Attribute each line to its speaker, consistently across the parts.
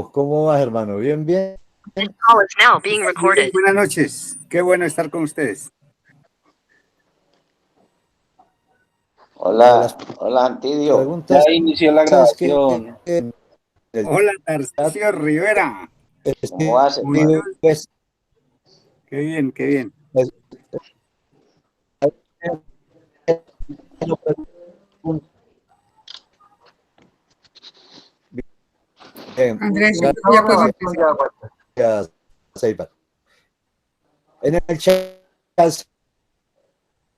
Speaker 1: ¿Cómo vas, hermano? ¿Bien, bien?
Speaker 2: Call is now being recorded.
Speaker 3: Buenas noches, qué bueno estar con ustedes.
Speaker 1: Las
Speaker 4: Hola Antidio.
Speaker 1: preguntas
Speaker 5: Ya inició la grabación.
Speaker 1: el
Speaker 3: Hola,
Speaker 1: chat
Speaker 3: Tarcisio Rivera.
Speaker 4: ¿Cómo vas, hermano?
Speaker 1: escribes,
Speaker 3: Qué bien, qué bien.
Speaker 6: Andrés,
Speaker 1: gracias,
Speaker 6: ya podemos empezar.
Speaker 1: Seibar. En el chat se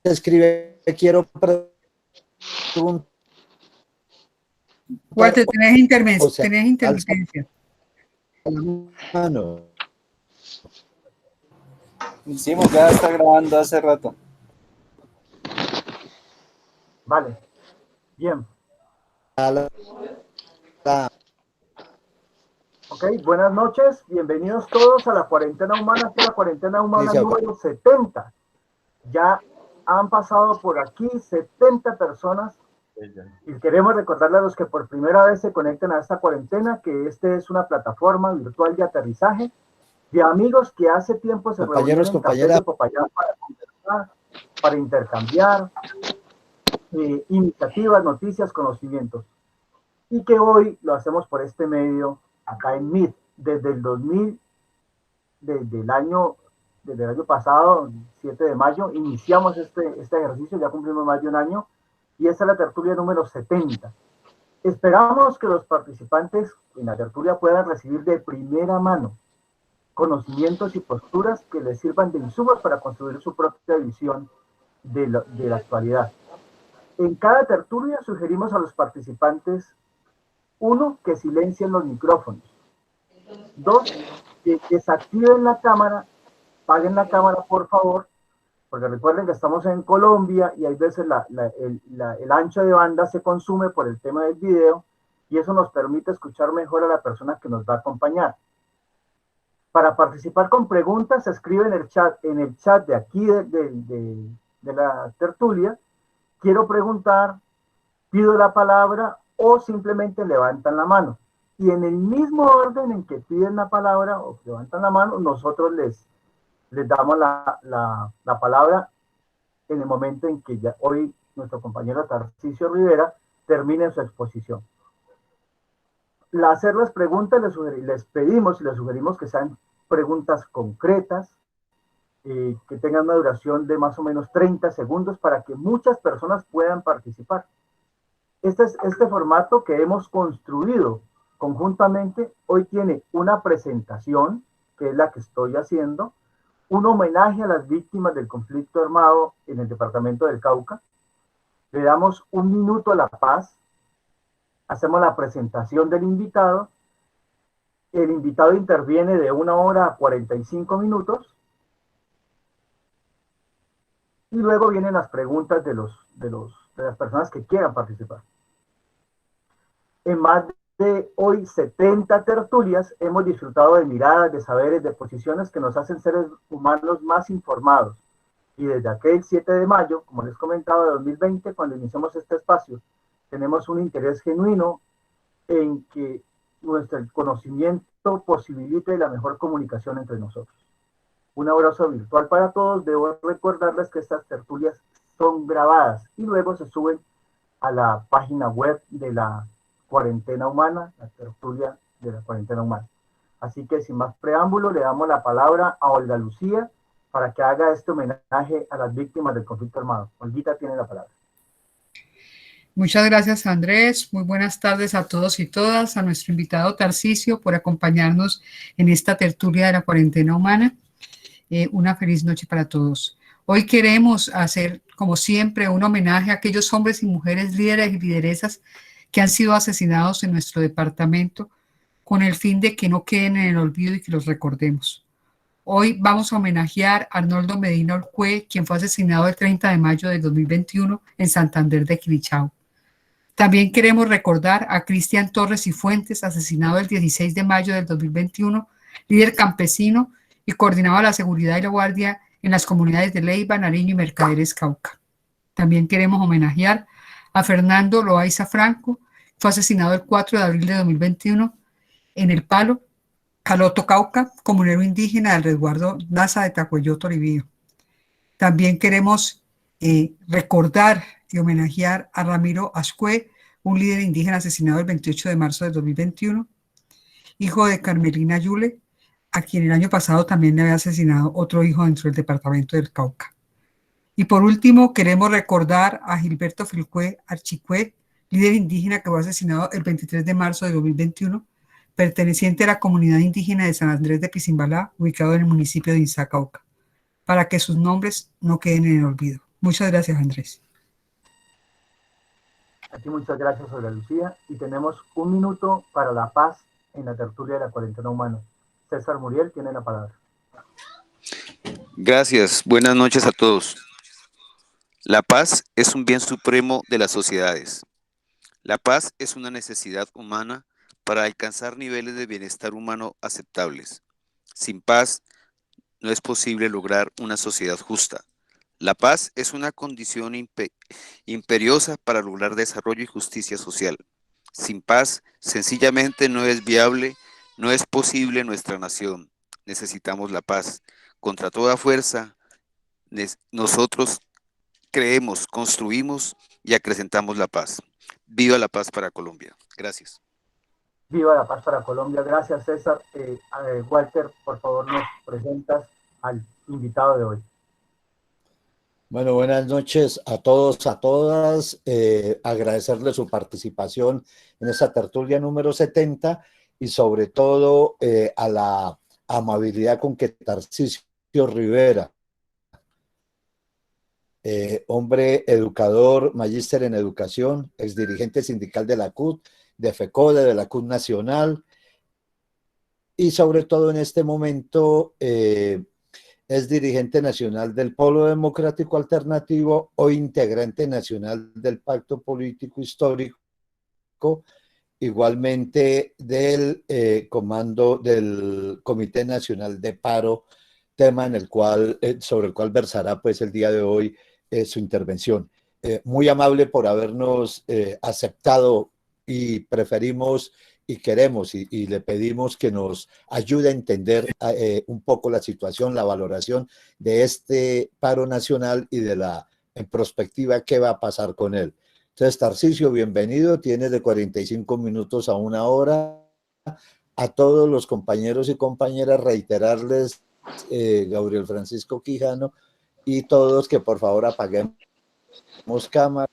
Speaker 1: escribe, quiero preguntar,
Speaker 6: Walter,
Speaker 1: o sea,
Speaker 6: tenés
Speaker 1: alza
Speaker 6: intermitencia.
Speaker 1: la mano.
Speaker 5: Hicimos, ya está grabando hace rato.
Speaker 7: Vale, bien. Ok, buenas noches, bienvenidos todos a la cuarentena humana, esta es la cuarentena humana número 70. Ya han pasado por aquí 70 personas y queremos recordarle a los que por primera vez se conecten a esta cuarentena que esta es una plataforma virtual de aterrizaje de amigos que hace tiempo se reunieron en Café de Popayán para conversar, para intercambiar iniciativas, noticias, conocimientos. Y que hoy lo hacemos por este medio acá en Meet. Desde el año pasado, 7 de mayo, iniciamos este ejercicio, ya cumplimos más de un año, y esta es la tertulia número 70. Esperamos que los participantes en la tertulia puedan recibir de primera mano conocimientos y posturas que les sirvan de insumos para construir su propia visión de la actualidad. En cada tertulia sugerimos a los participantes: 1, que silencien los micrófonos. 2, que desactiven la cámara, apaguen la cámara por favor, porque recuerden que estamos en Colombia y hay veces el ancho de banda se consume por el tema del video y eso nos permite escuchar mejor a la persona que nos va a acompañar. Para participar con preguntas, se escribe en el chat de aquí de la tertulia: quiero preguntar, pido la palabra, o simplemente levantan la mano. Y en el mismo orden en que piden la palabra o levantan la mano, nosotros les damos la palabra en el momento en que ya hoy nuestro compañero Tarcisio Rivera termine su exposición. Hacer las preguntas les pedimos y les sugerimos que sean preguntas concretas, que tengan una duración de más o menos 30 segundos para que muchas personas puedan participar. Este formato que hemos construido conjuntamente hoy tiene una presentación, que es la que estoy haciendo, un homenaje a las víctimas del conflicto armado en el departamento del Cauca, le damos 1 minuto a la paz, hacemos la presentación del invitado, el invitado interviene de 1 hora a 45 minutos, y luego vienen las preguntas de las personas que quieran participar. En más de hoy 70 tertulias hemos disfrutado de miradas, de saberes, de posiciones que nos hacen seres humanos más informados. Y desde aquel 7 de mayo, como les comentaba, de 2020, cuando iniciamos este espacio, tenemos un interés genuino en que nuestro conocimiento posibilite la mejor comunicación entre nosotros. Un abrazo virtual para todos. Debo recordarles que estas tertulias son grabadas y luego se suben a la página web de la cuarentena humana, la tertulia de la cuarentena humana. Así que sin más preámbulo, le damos la palabra a Olga Lucía para que haga este homenaje a las víctimas del conflicto armado. Olguita tiene la palabra.
Speaker 6: Muchas gracias, Andrés. Muy buenas tardes a todos y todas, a nuestro invitado Tarcisio por acompañarnos en esta tertulia de la cuarentena humana. Una feliz noche para todos. Hoy queremos hacer, como siempre, un homenaje a aquellos hombres y mujeres líderes y lideresas que han sido asesinados en nuestro departamento, con el fin de que no queden en el olvido y que los recordemos. Hoy vamos a homenajear a Arnoldo Medina Olcue, quien fue asesinado el 30 de mayo del 2021 en Santander de Quilichao. También queremos recordar a Cristian Torres y Fuentes, asesinado el 16 de mayo del 2021, líder campesino y coordinaba la seguridad y la guardia en las comunidades de Leiva, Nariño y Mercaderes, Cauca. También queremos homenajear a Fernando Loaiza Franco, fue asesinado el 4 de abril de 2021 en El Palo, Caloto, Cauca, comunero indígena del resguardo Daza de Tacuello, Toribío. También queremos recordar y homenajear a Ramiro Ascue, un líder indígena asesinado el 28 de marzo de 2021, hijo de Carmelina Yule, a quien el año pasado también le había asesinado otro hijo dentro del departamento del Cauca. Y por último, queremos recordar a Gilberto Filcue Archicue, líder indígena que fue asesinado el 23 de marzo de 2021, perteneciente a la comunidad indígena de San Andrés de Pizimbalá, ubicado en el municipio de Inzá, Cauca, para que sus nombres no queden en el olvido. Muchas gracias, Andrés.
Speaker 7: Aquí muchas gracias, Olga Lucía. Y tenemos 1 minuto para la paz en la tertulia de la cuarentena humana. César Muriel tiene la palabra.
Speaker 8: Gracias. Buenas noches a todos. La paz es un bien supremo de las sociedades. La paz es una necesidad humana para alcanzar niveles de bienestar humano aceptables. Sin paz, no es posible lograr una sociedad justa. La paz es una condición imperiosa para lograr desarrollo y justicia social. Sin paz, sencillamente no es viable, no es posible nuestra nación. Necesitamos la paz. Contra toda fuerza, nosotros creemos, construimos y acrecentamos la paz. Viva la paz para Colombia. Gracias.
Speaker 7: Viva la paz para Colombia. Gracias, César. Walter, por favor, nos presentas al invitado de hoy.
Speaker 1: Bueno, buenas noches a todos, a todas. Agradecerle su participación en esta tertulia número 70 y sobre todo a la amabilidad con que Tarcisio Rivera, hombre educador, magíster en educación, exdirigente sindical de la CUT, de FECODE, de la CUT Nacional, y sobre todo en este momento es dirigente nacional del Polo Democrático Alternativo o integrante nacional del Pacto Político Histórico, igualmente del comando del Comité Nacional de Paro, tema en el cual, sobre el cual versará pues el día de hoy su intervención. Muy amable por habernos aceptado y preferimos y queremos y le pedimos que nos ayude a entender un poco la situación, la valoración de este paro nacional y de la en perspectiva qué va a pasar con él. Entonces, Tarcisio, bienvenido, tienes de 45 minutos a 1 hora. A todos los compañeros y compañeras reiterarles, Gabriel Francisco Quijano, y todos que por favor apaguemos cámara.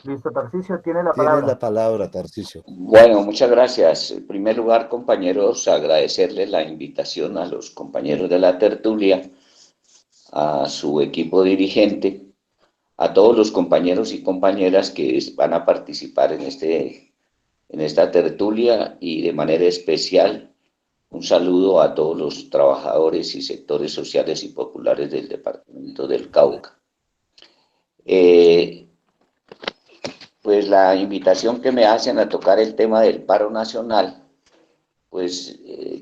Speaker 7: Listo, Tarcisio, tiene la palabra.
Speaker 1: Tienes la palabra, Tarcisio.
Speaker 4: Bueno, muchas gracias. En primer lugar, compañeros, agradecerles la invitación a los compañeros de la tertulia, a su equipo dirigente, a todos los compañeros y compañeras que van a participar en esta tertulia y de manera especial un saludo a todos los trabajadores y sectores sociales y populares del departamento del Cauca. Pues la invitación que me hacen a tocar el tema del paro nacional, pues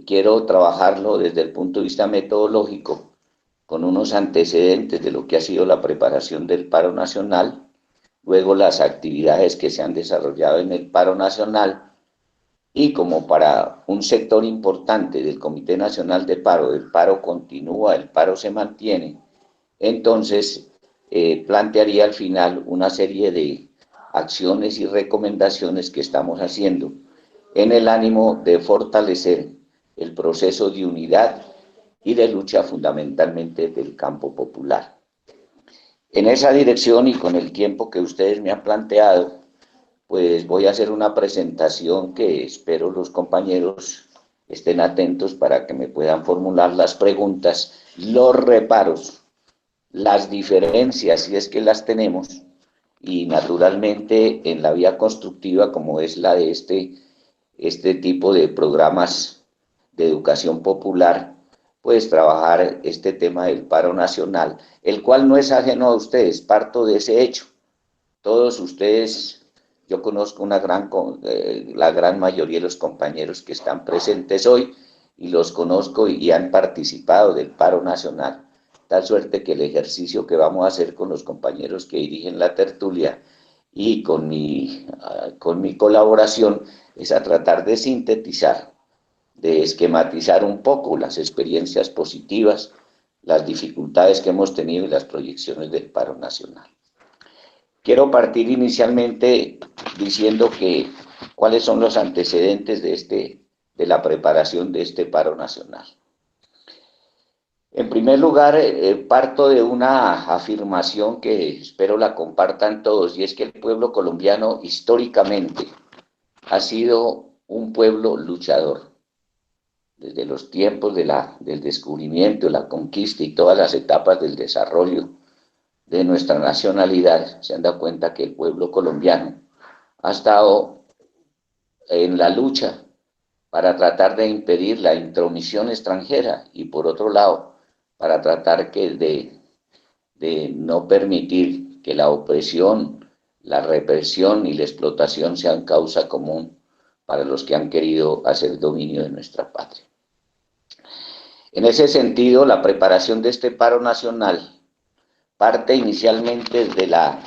Speaker 4: quiero trabajarlo desde el punto de vista metodológico, con unos antecedentes de lo que ha sido la preparación del paro nacional, luego las actividades que se han desarrollado en el paro nacional, y como para un sector importante del Comité Nacional de Paro, el paro continúa, el paro se mantiene, entonces plantearía al final una serie de acciones y recomendaciones que estamos haciendo en el ánimo de fortalecer el proceso de unidad y de lucha fundamentalmente del campo popular. En esa dirección y con el tiempo que ustedes me han planteado, pues voy a hacer una presentación que espero los compañeros estén atentos para que me puedan formular las preguntas, los reparos, las diferencias, si es que las tenemos, y naturalmente en la vía constructiva como es la de este tipo de programas de educación popular, pues trabajar este tema del paro nacional, el cual no es ajeno a ustedes, parto de ese hecho. Todos ustedes Yo conozco la gran mayoría de los compañeros que están presentes hoy y los conozco y han participado del paro nacional. Tal suerte que el ejercicio que vamos a hacer con los compañeros que dirigen la tertulia y con mi colaboración es a tratar de sintetizar, de esquematizar un poco las experiencias positivas, las dificultades que hemos tenido y las proyecciones del paro nacional. Quiero partir inicialmente diciendo cuáles son los antecedentes de la preparación de este paro nacional. En primer lugar, parto de una afirmación que espero la compartan todos, y es que el pueblo colombiano históricamente ha sido un pueblo luchador. Desde los tiempos del descubrimiento, la conquista y todas las etapas del desarrollo de nuestra nacionalidad, se han dado cuenta que el pueblo colombiano ha estado en la lucha para tratar de impedir la intromisión extranjera y, por otro lado, para tratar de no permitir que la opresión, la represión y la explotación sean causa común para los que han querido hacer dominio de nuestra patria. En ese sentido, la preparación de este paro nacional parte inicialmente de la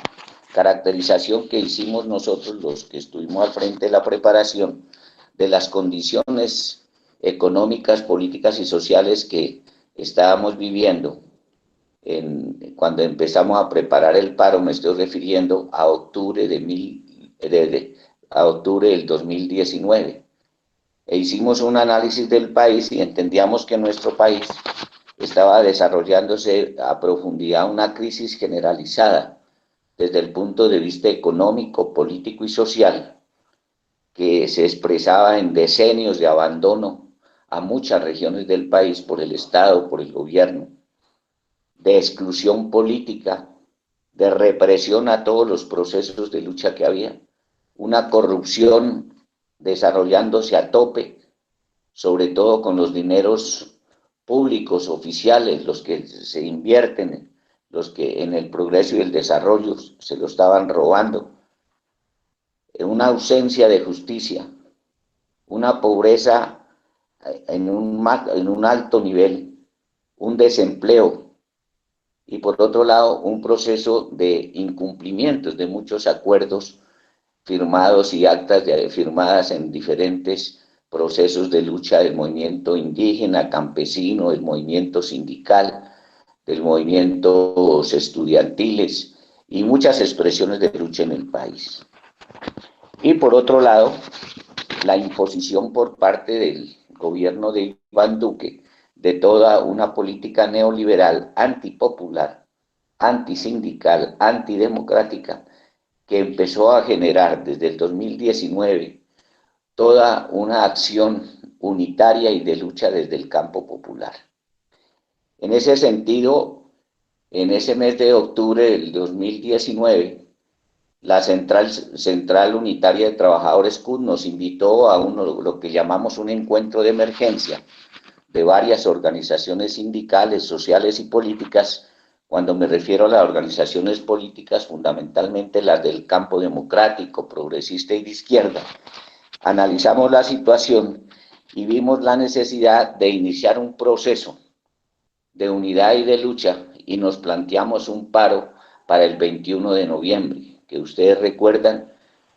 Speaker 4: caracterización que hicimos nosotros, los que estuvimos al frente de la preparación, de las condiciones económicas, políticas y sociales que estábamos viviendo cuando empezamos a preparar el paro. Me estoy refiriendo a octubre del 2019. E hicimos un análisis del país y entendíamos que nuestro país estaba desarrollándose a profundidad una crisis generalizada desde el punto de vista económico, político y social, que se expresaba en decenios de abandono a muchas regiones del país por el Estado, por el gobierno, de exclusión política, de represión a todos los procesos de lucha que había, una corrupción desarrollándose a tope, sobre todo con los dineros públicos oficiales, los que se invierten, los que en el progreso y el desarrollo se lo estaban robando, una ausencia de justicia, una pobreza en un alto nivel, un desempleo y, por otro lado, un proceso de incumplimientos de muchos acuerdos firmados y actas firmadas en diferentes procesos de lucha del movimiento indígena, campesino, del movimiento sindical, del movimientos estudiantiles y muchas expresiones de lucha en el país. Y por otro lado, la imposición por parte del gobierno de Iván Duque de toda una política neoliberal, antipopular, antisindical, antidemocrática, que empezó a generar desde el 2019 toda una acción unitaria y de lucha desde el campo popular. En ese sentido, en ese mes de octubre del 2019, la Central Unitaria de Trabajadores CUT nos invitó a lo que llamamos un encuentro de emergencia de varias organizaciones sindicales, sociales y políticas. Cuando me refiero a las organizaciones políticas, fundamentalmente las del campo democrático, progresista y de izquierda, analizamos la situación y vimos la necesidad de iniciar un proceso de unidad y de lucha y nos planteamos un paro para el 21 de noviembre, que ustedes recuerdan,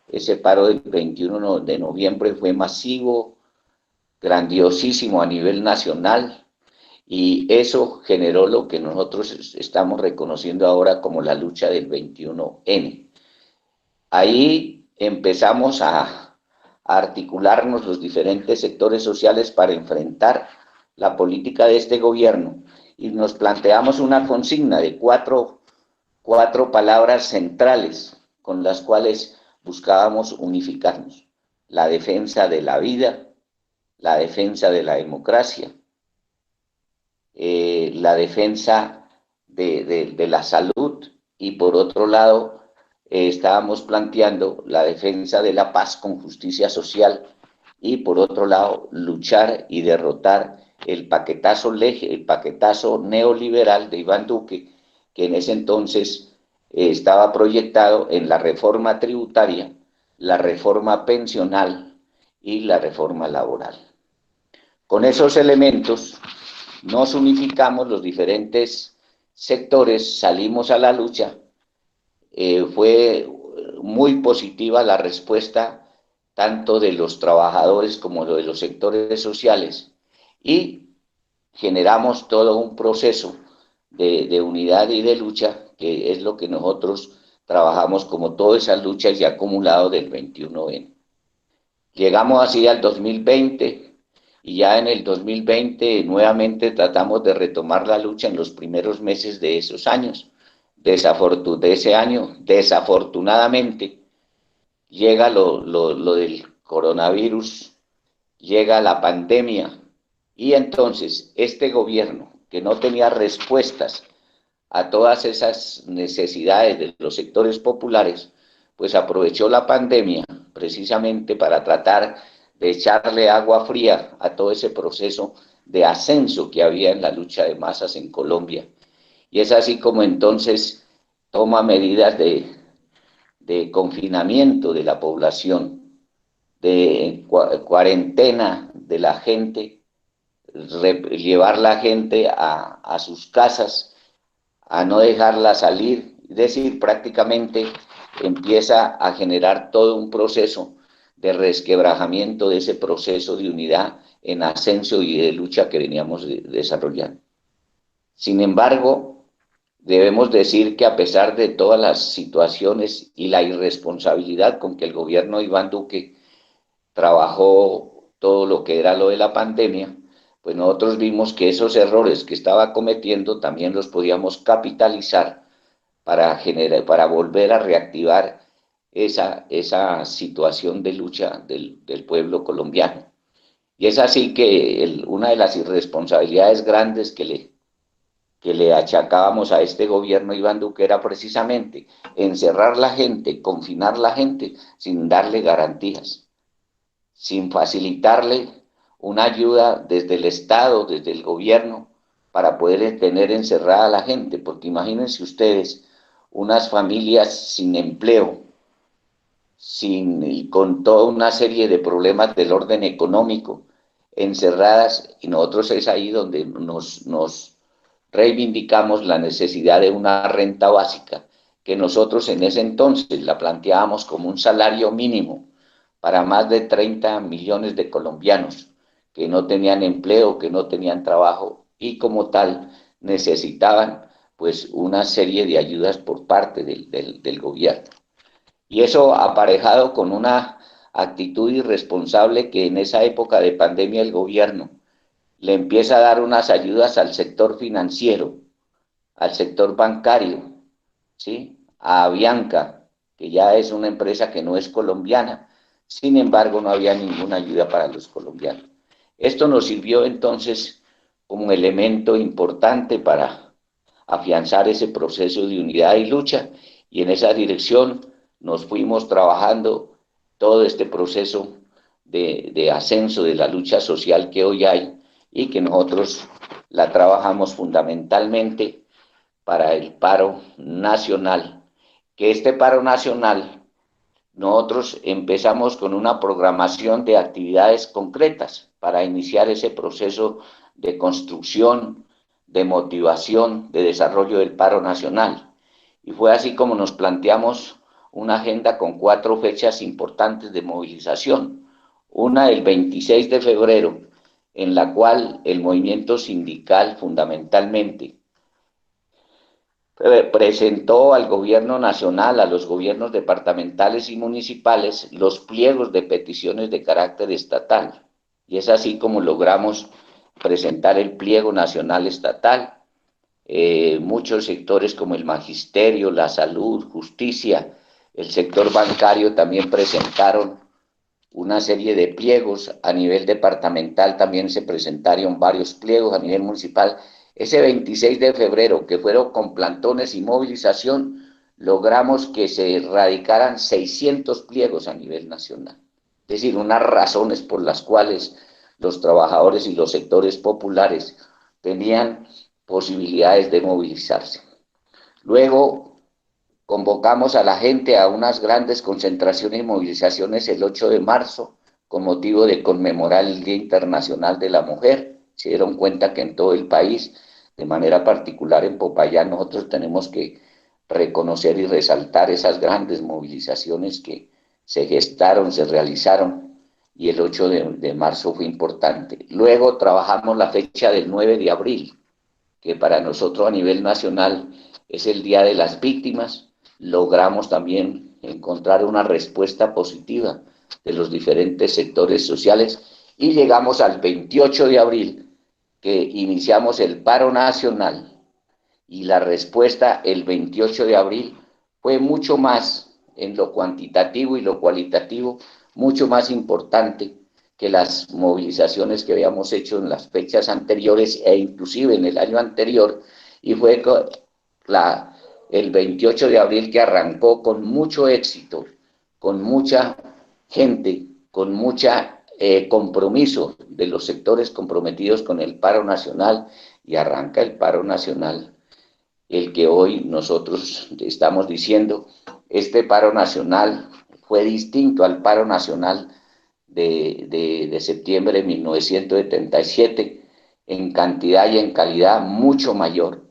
Speaker 4: ese paro del 21 de noviembre fue masivo, grandiosísimo a nivel nacional, y eso generó lo que nosotros estamos reconociendo ahora como la lucha del 21N. Ahí empezamos a articularnos los diferentes sectores sociales para enfrentar la política de este gobierno y nos planteamos una consigna de cuatro palabras centrales con las cuales buscábamos unificarnos: la defensa de la vida, la defensa de la democracia, la defensa de la salud y, por otro lado, estábamos planteando la defensa de la paz con justicia social y, por otro lado, luchar y derrotar el paquetazo neoliberal de Iván Duque, que en ese entonces estaba proyectado en la reforma tributaria la reforma pensional y la reforma laboral. Con esos elementos nos unificamos los diferentes sectores, salimos a la lucha. Fue muy positiva la respuesta tanto de los trabajadores como de los sectores sociales, y generamos todo un proceso de unidad y de lucha, que es lo que nosotros trabajamos como todas esas luchas ya acumulado del 21N. Llegamos así al 2020, y ya en el 2020 nuevamente tratamos de retomar la lucha en los primeros meses de esos años. De ese año, desafortunadamente, llega lo del coronavirus, llega la pandemia, y entonces este gobierno, que no tenía respuestas a todas esas necesidades de los sectores populares, pues aprovechó la pandemia precisamente para tratar de echarle agua fría a todo ese proceso de ascenso que había en la lucha de masas en Colombia. Y es así como entonces toma medidas de confinamiento de la población, de cuarentena de la gente, llevar la gente a sus casas, a no dejarla salir, es decir, prácticamente empieza a generar todo un proceso de resquebrajamiento de ese proceso de unidad en ascenso y de lucha que veníamos desarrollando. Sin embargo, debemos decir que a pesar de todas las situaciones y la irresponsabilidad con que el gobierno de Iván Duque trabajó todo lo que era lo de la pandemia, pues nosotros vimos que esos errores que estaba cometiendo también los podíamos capitalizar para volver a reactivar esa situación de lucha del pueblo colombiano. Y es así que una de las irresponsabilidades grandes que le achacábamos a este gobierno Iván Duque era precisamente encerrar la gente, confinar la gente sin darle garantías, sin facilitarle una ayuda desde el Estado, desde el gobierno, para poder tener encerrada a la gente, porque imagínense ustedes unas familias sin empleo, con toda una serie de problemas del orden económico, encerradas, y nosotros es ahí donde nos reivindicamos la necesidad de una renta básica, que nosotros en ese entonces la planteábamos como un salario mínimo para más de 30 millones de colombianos que no tenían empleo, que no tenían trabajo, y como tal necesitaban pues una serie de ayudas por parte del gobierno. Y eso aparejado con una actitud irresponsable que en esa época de pandemia el gobierno le empieza a dar unas ayudas al sector financiero, al sector bancario, ¿sí? A Avianca, que ya es una empresa que no es colombiana. Sin embargo, no había ninguna ayuda para los colombianos. Esto nos sirvió entonces como elemento importante para afianzar ese proceso de unidad y lucha, y en esa dirección nos fuimos trabajando todo este proceso de ascenso de la lucha social que hoy hay, y que nosotros la trabajamos fundamentalmente para el paro nacional, que este paro nacional nosotros empezamos con una programación de actividades concretas para iniciar ese proceso de construcción, de motivación, de desarrollo del paro nacional. Y fue así como nos planteamos una agenda con 4 fechas importantes de movilización. Una el 26 de febrero, en la cual el movimiento sindical fundamentalmente presentó al gobierno nacional, a los gobiernos departamentales y municipales, los pliegos de peticiones de carácter estatal. Y es así como logramos presentar el pliego nacional estatal. Muchos sectores como el magisterio, la salud, justicia, el sector bancario también presentaron una serie de pliegos. A nivel departamental también se presentaron varios pliegos, a nivel municipal. Ese 26 de febrero, que fueron con plantones y movilización, logramos que se radicaran 600 pliegos a nivel nacional. Es decir, unas razones por las cuales los trabajadores y los sectores populares tenían posibilidades de movilizarse. Luego, convocamos a la gente a unas grandes concentraciones y movilizaciones el 8 de marzo con motivo de conmemorar el Día Internacional de la Mujer. Se dieron cuenta que en todo el país, de manera particular en Popayán, nosotros tenemos que reconocer y resaltar esas grandes movilizaciones que se gestaron, se realizaron, y el 8 de marzo fue importante. Luego trabajamos la fecha del 9 de abril, que para nosotros a nivel nacional es el Día de las Víctimas. Logramos también encontrar una respuesta positiva de los diferentes sectores sociales y llegamos al 28 de abril, que iniciamos el paro nacional, y la respuesta el 28 de abril fue mucho más en lo cuantitativo y lo cualitativo, mucho más importante que las movilizaciones que habíamos hecho en las fechas anteriores e inclusive en el año anterior, y fue el 28 de abril que arrancó con mucho éxito, con mucha gente, con mucha compromiso de los sectores comprometidos con el paro nacional, y arranca el paro nacional, el que hoy nosotros estamos diciendo. Este paro nacional fue distinto al paro nacional de septiembre de 1977, en cantidad y en calidad mucho mayor.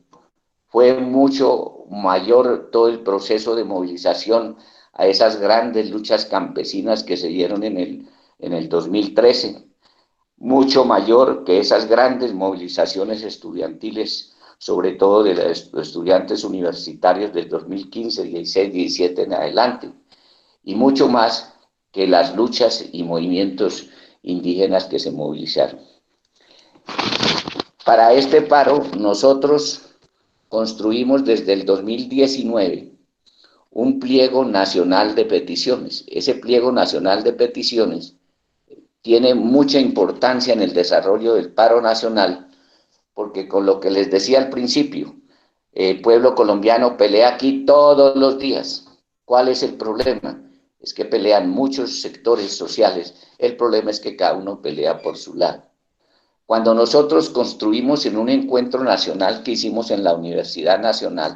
Speaker 4: Fue mucho mayor todo el proceso de movilización a esas grandes luchas campesinas que se dieron en el 2013, mucho mayor que esas grandes movilizaciones estudiantiles, sobre todo de los estudiantes universitarios del 2015, 16, 17 en adelante, y mucho más que las luchas y movimientos indígenas que se movilizaron. Para este paro nosotros construimos desde el 2019 un pliego nacional de peticiones. Ese pliego nacional de peticiones tiene mucha importancia en el desarrollo del paro nacional, porque con lo que les decía al principio, el pueblo colombiano pelea aquí todos los días. ¿Cuál es el problema? Es que pelean muchos sectores sociales. El problema es que cada uno pelea por su lado. Cuando nosotros construimos en un encuentro nacional que hicimos en la Universidad Nacional,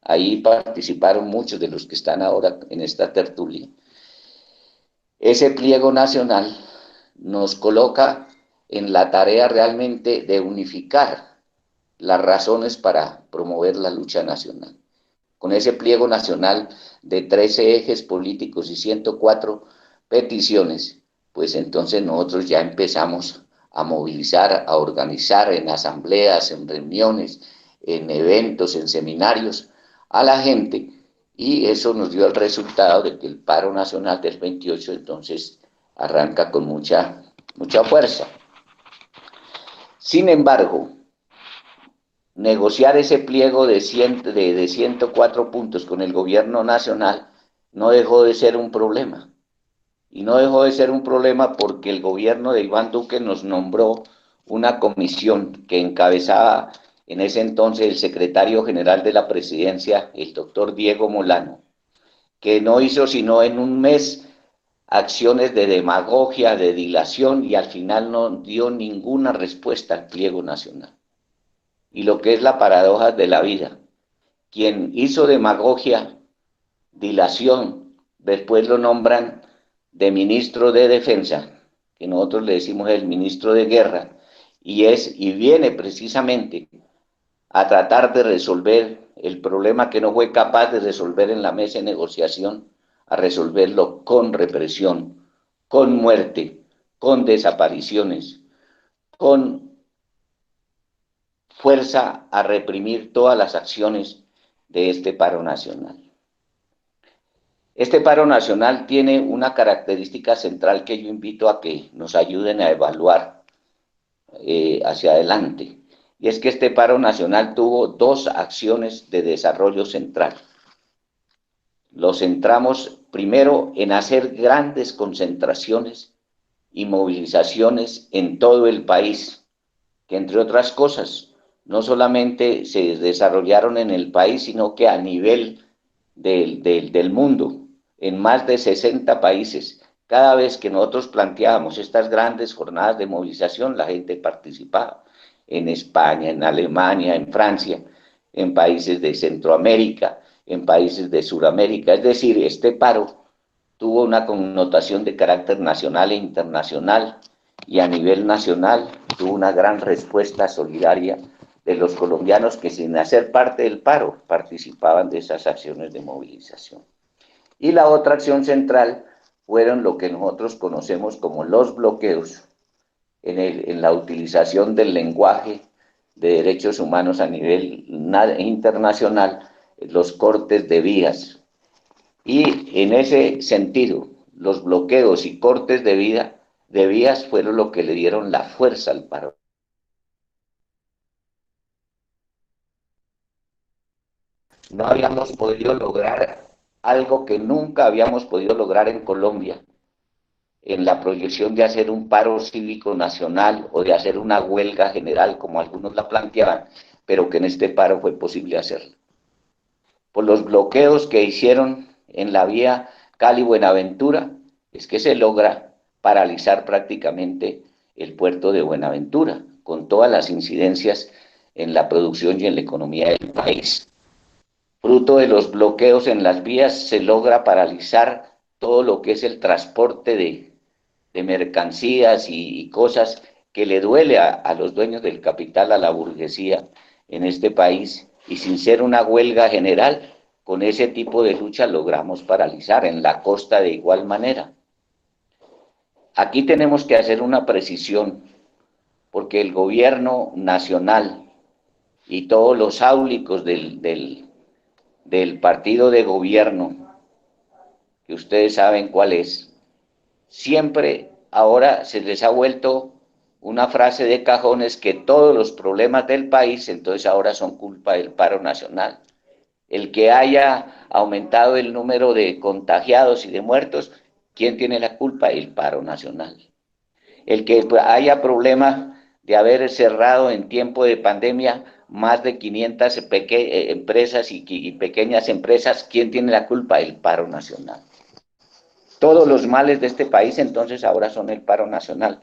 Speaker 4: ahí participaron muchos de los que están ahora en esta tertulia, ese pliego nacional nos coloca en la tarea realmente de unificar las razones para promover la lucha nacional. Con ese pliego nacional de 13 ejes políticos y 104 peticiones, pues entonces nosotros ya empezamos a movilizar, a organizar en asambleas, en reuniones, en eventos, en seminarios a la gente, y eso nos dio el resultado de que el paro nacional del 28 entonces arranca con mucha fuerza. Sin embargo, negociar ese pliego de 104 puntos con el gobierno nacional no dejó de ser un problema. Y no dejó de ser un problema porque el gobierno de Iván Duque nos nombró una comisión que encabezaba en ese entonces el secretario general de la presidencia, el doctor Diego Molano, que no hizo sino en un mes acciones de demagogia, de dilación, y al final no dio ninguna respuesta al pliego nacional. Y lo que es la paradoja de la vida, quien hizo demagogia, dilación, después lo nombran de ministro de Defensa, que nosotros le decimos el ministro de Guerra, y viene precisamente a tratar de resolver el problema que no fue capaz de resolver en la mesa de negociación, a resolverlo con represión, con muerte, con desapariciones, con fuerza a reprimir todas las acciones de este paro nacional. Este paro nacional tiene una característica central que yo invito a que nos ayuden a evaluar hacia adelante, y es que este paro nacional tuvo dos acciones de desarrollo central. Lo centramos primero en hacer grandes concentraciones y movilizaciones en todo el país, que entre otras cosas no solamente se desarrollaron en el país, sino que a nivel del mundo, en más de 60 países. Cada vez que nosotros planteábamos estas grandes jornadas de movilización, la gente participaba. En España, en Alemania, en Francia, en países de Centroamérica, en países de Sudamérica. Es decir, este paro tuvo una connotación de carácter nacional e internacional, y a nivel nacional tuvo una gran respuesta solidaria de los colombianos que, sin hacer parte del paro, participaban de esas acciones de movilización. Y la otra acción central fueron lo que nosotros conocemos como los bloqueos en la utilización del lenguaje de derechos humanos a nivel internacional, los cortes de vías. Y en ese sentido, los bloqueos y cortes de vías fueron lo que le dieron la fuerza al paro. No habíamos podido lograr algo que nunca habíamos podido lograr en Colombia, en la proyección de hacer un paro cívico nacional o de hacer una huelga general, como algunos la planteaban, pero que en este paro fue posible hacerlo. Por los bloqueos que hicieron en la vía Cali-Buenaventura, es que se logra paralizar prácticamente el puerto de Buenaventura, con todas las incidencias en la producción y en la economía del país. Fruto de los bloqueos en las vías se logra paralizar todo lo que es el transporte de mercancías y cosas que le duele a los dueños del capital, a la burguesía en este país, y sin ser una huelga general, con ese tipo de lucha logramos paralizar, en la costa de igual manera. Aquí tenemos que hacer una precisión, porque el gobierno nacional y todos los áulicos del partido de gobierno, que ustedes saben cuál es, siempre ahora se les ha vuelto una frase de cajones que todos los problemas del país entonces ahora son culpa del paro nacional. El que haya aumentado el número de contagiados y de muertos, ¿quién tiene la culpa? El paro nacional. El que haya problemas de haber cerrado en tiempo de pandemia más de 500 empresas y pequeñas empresas, ¿quién tiene la culpa? El paro nacional. Todos los males de este país entonces ahora son el paro nacional.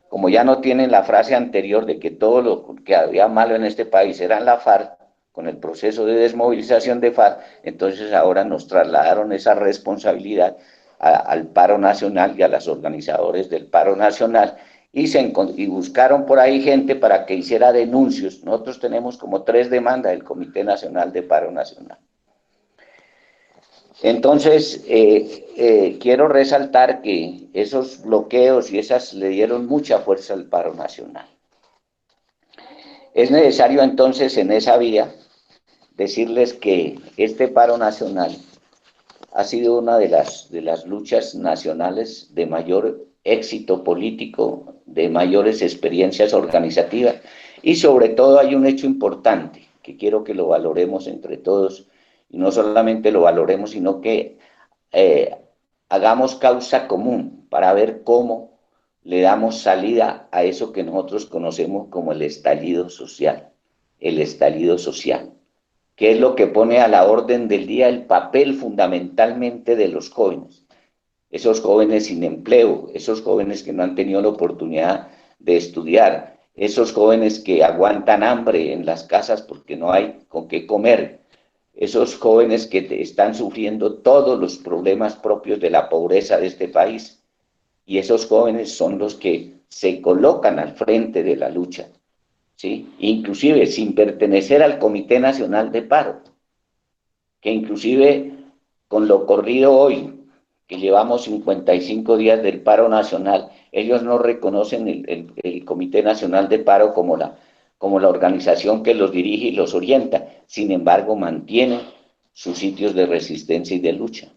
Speaker 4: Como ya no tienen la frase anterior de que todo lo que había malo en este país era la FARC, con el proceso de desmovilización de FARC, entonces ahora nos trasladaron esa responsabilidad al paro nacional y a los organizadores del paro nacional, y buscaron por ahí gente para que hiciera denuncios. Nosotros tenemos como 3 demandas del Comité Nacional de Paro Nacional. Entonces, quiero resaltar que esos bloqueos y esas le dieron mucha fuerza al paro nacional. Es necesario entonces en esa vía decirles que este paro nacional ha sido una de las luchas nacionales de mayor éxito político, de mayores experiencias organizativas, y sobre todo hay un hecho importante que quiero que lo valoremos entre todos, y no solamente lo valoremos, sino que hagamos causa común para ver cómo le damos salida a eso que nosotros conocemos como el estallido social. El estallido social, que es lo que pone a la orden del día el papel fundamentalmente de los jóvenes. Esos jóvenes sin empleo, esos jóvenes que no han tenido la oportunidad de estudiar, esos jóvenes que aguantan hambre en las casas porque no hay con qué comer, esos jóvenes que están sufriendo todos los problemas propios de la pobreza de este país, y esos jóvenes son los que se colocan al frente de la lucha, ¿sí? Inclusive sin pertenecer al Comité Nacional de Paro, que inclusive con lo ocurrido hoy, que llevamos 55 días del paro nacional, ellos no reconocen el Comité Nacional de Paro como la organización que los dirige y los orienta, sin embargo mantienen sus sitios de resistencia y de lucha.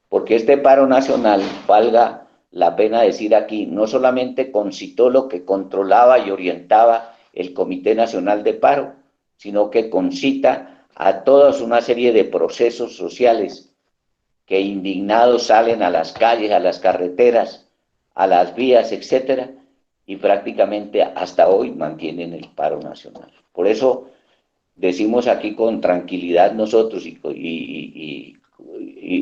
Speaker 4: Porque este paro nacional, valga la pena decir aquí, no solamente concitó lo que controlaba y orientaba el Comité Nacional de Paro, sino que concita a toda una serie de procesos sociales que indignados salen a las calles, a las carreteras, a las vías, etcétera, y prácticamente hasta hoy mantienen el paro nacional. Por eso decimos aquí con tranquilidad nosotros, y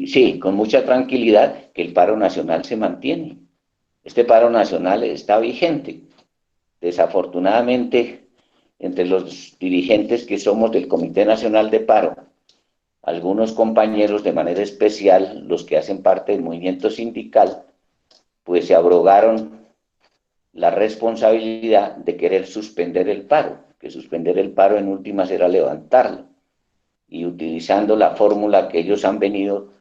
Speaker 4: sí, con mucha tranquilidad, que el paro nacional se mantiene. Este paro nacional está vigente. Desafortunadamente, entre los dirigentes que somos del Comité Nacional de Paro, algunos compañeros, de manera especial los que hacen parte del movimiento sindical, pues se abrogaron la responsabilidad de querer suspender el paro, que suspender el paro en últimas era levantarlo, y utilizando la fórmula que ellos han venido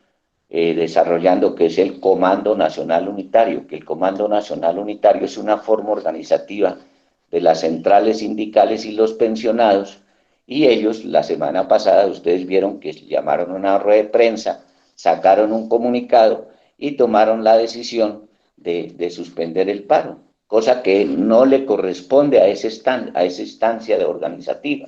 Speaker 4: desarrollando, que es el Comando Nacional Unitario, que el Comando Nacional Unitario es una forma organizativa de las centrales sindicales y los pensionados, y ellos la semana pasada, ustedes vieron que llamaron a una rueda de prensa, sacaron un comunicado y tomaron la decisión de suspender el paro, cosa que no le corresponde a esa instancia de organizativa.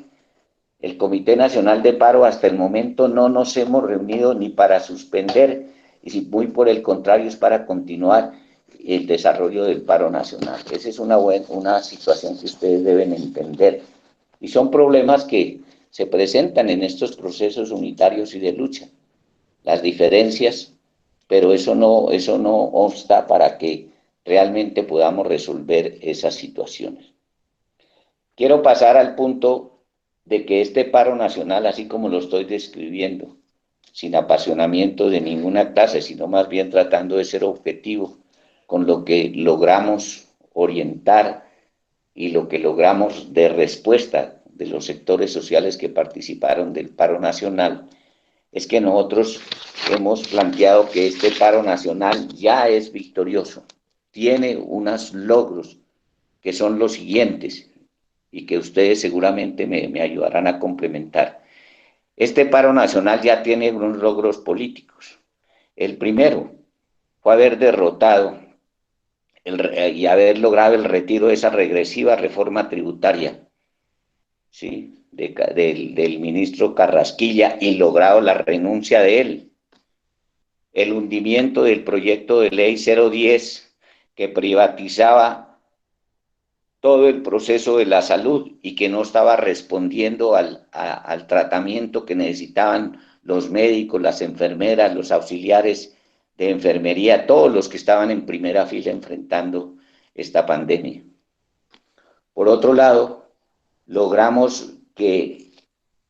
Speaker 4: El Comité Nacional de Paro hasta el momento no nos hemos reunido ni para suspender, y si muy por el contrario es para continuar el desarrollo del paro nacional. Esa es una situación que ustedes deben entender. Y son problemas que se presentan en estos procesos unitarios y de lucha. Las diferencias, pero eso no obsta para que realmente podamos resolver esas situaciones. Quiero pasar al punto de que este paro nacional, así como lo estoy describiendo, sin apasionamiento de ninguna clase, sino más bien tratando de ser objetivo con lo que logramos orientar y lo que logramos de respuesta de los sectores sociales que participaron del paro nacional, es que nosotros hemos planteado que este paro nacional ya es victorioso, tiene unos logros que son los siguientes, y que ustedes seguramente me ayudarán a complementar. Este paro nacional ya tiene unos logros políticos. El primero fue haber derrotado y haber logrado el retiro de esa regresiva reforma tributaria, ¿sí?, del ministro Carrasquilla, y logrado la renuncia de él. El hundimiento del proyecto de ley 010, que privatizaba todo el proceso de la salud y que no estaba respondiendo al tratamiento que necesitaban los médicos, las enfermeras, los auxiliares de enfermería, todos los que estaban en primera fila enfrentando esta pandemia. Por otro lado, logramos que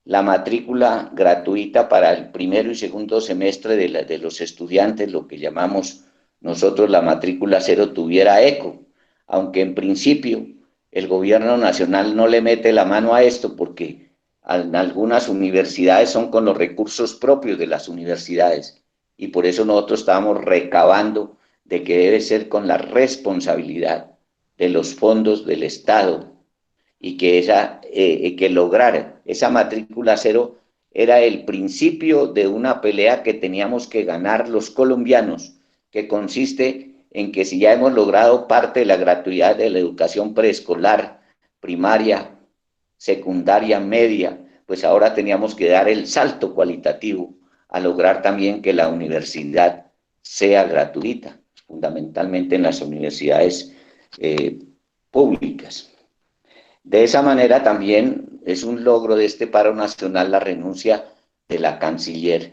Speaker 4: la matrícula gratuita para el primero y segundo semestre de los estudiantes, lo que llamamos nosotros la matrícula cero, tuviera eco, aunque en principio el gobierno nacional no le mete la mano a esto, porque en algunas universidades son con los recursos propios de las universidades, y por eso nosotros estábamos recabando de que debe ser con la responsabilidad de los fondos del Estado, y que lograr esa matrícula cero era el principio de una pelea que teníamos que ganar los colombianos, que consiste en que si ya hemos logrado parte de la gratuidad de la educación preescolar, primaria, secundaria, media, pues ahora teníamos que dar el salto cualitativo a lograr también que la universidad sea gratuita, fundamentalmente en las universidades públicas. De esa manera también es un logro de este paro nacional la renuncia de la canciller,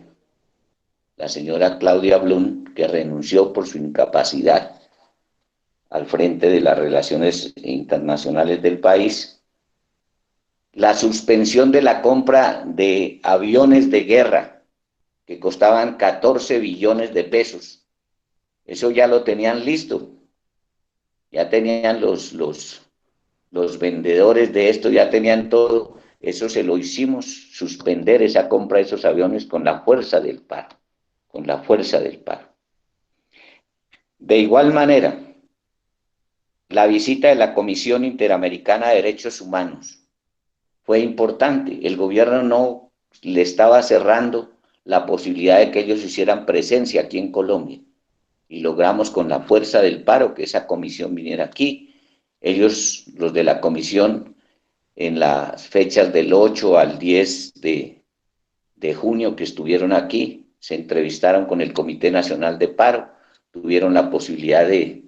Speaker 4: la señora Claudia Blum, que renunció por su incapacidad al frente de las relaciones internacionales del país. La suspensión de la compra de aviones de guerra que costaban 14 billones de pesos. Eso ya lo tenían listo. Ya tenían los vendedores de esto, ya tenían todo. Eso se lo hicimos, suspender esa compra de esos aviones con la fuerza del paro. Con la fuerza del paro. De igual manera, la visita de la Comisión Interamericana de Derechos Humanos fue importante. El gobierno no le estaba cerrando la posibilidad de que ellos hicieran presencia aquí en Colombia, y logramos con la fuerza del paro que esa comisión viniera aquí. Ellos, los de la comisión, en las fechas del 8 al 10 de junio que estuvieron aquí, se entrevistaron con el Comité Nacional de Paro, tuvieron la posibilidad de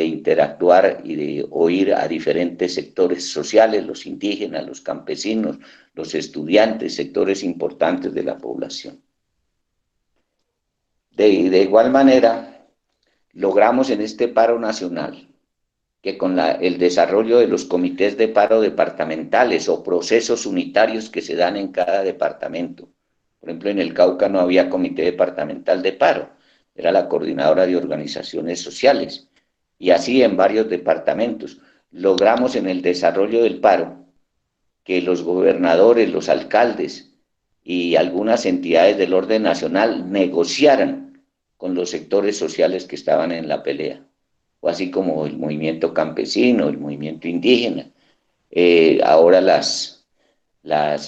Speaker 4: interactuar y de oír a diferentes sectores sociales, los indígenas, los campesinos, los estudiantes, sectores importantes de la población. De igual manera, logramos en este paro nacional que con el desarrollo de los comités de paro departamentales o procesos unitarios que se dan en cada departamento, Por ejemplo, en el Cauca no había comité departamental de paro, era la coordinadora de organizaciones sociales, y así en varios departamentos. Logramos en el desarrollo del paro que los gobernadores, los alcaldes y algunas entidades del orden nacional negociaran con los sectores sociales que estaban en la pelea, o así como el movimiento campesino, el movimiento indígena, ahora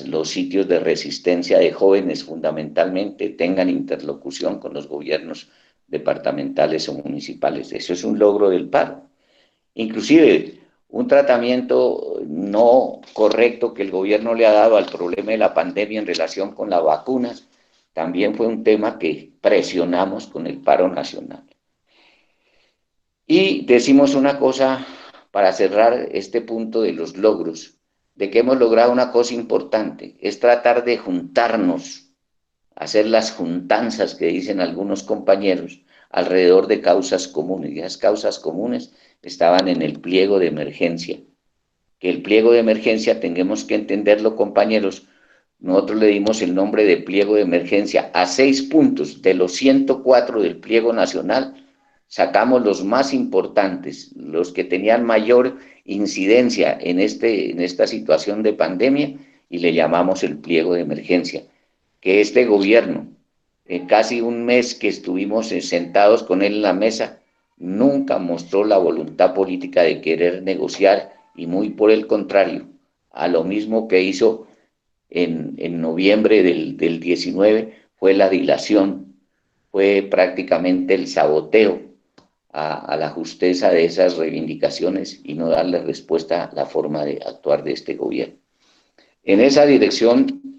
Speaker 4: los sitios de resistencia de jóvenes fundamentalmente tengan interlocución con los gobiernos departamentales o municipales. Eso es un logro del paro. Inclusive un tratamiento no correcto que el gobierno le ha dado al problema de la pandemia en relación con las vacunas, también fue un tema que presionamos con el paro nacional. Y decimos una cosa para cerrar este punto de los logros, de que hemos logrado una cosa importante, es tratar de juntarnos, hacer las juntanzas que dicen algunos compañeros alrededor de causas comunes. Y esas causas comunes estaban en el pliego de emergencia. Que el pliego de emergencia, tenemos que entenderlo, compañeros, nosotros le dimos el nombre de pliego de emergencia a 6 puntos de los 104 del pliego nacional. Sacamos los más importantes, los que tenían mayor incidencia en esta situación de pandemia, y le llamamos el pliego de emergencia. Que este gobierno, en casi un mes que estuvimos sentados con él en la mesa, nunca mostró la voluntad política de querer negociar, y muy por el contrario, a lo mismo que hizo en noviembre del 19, fue la dilación, fue prácticamente el saboteo a la justeza de esas reivindicaciones y no darle respuesta a la forma de actuar de este gobierno. En esa dirección,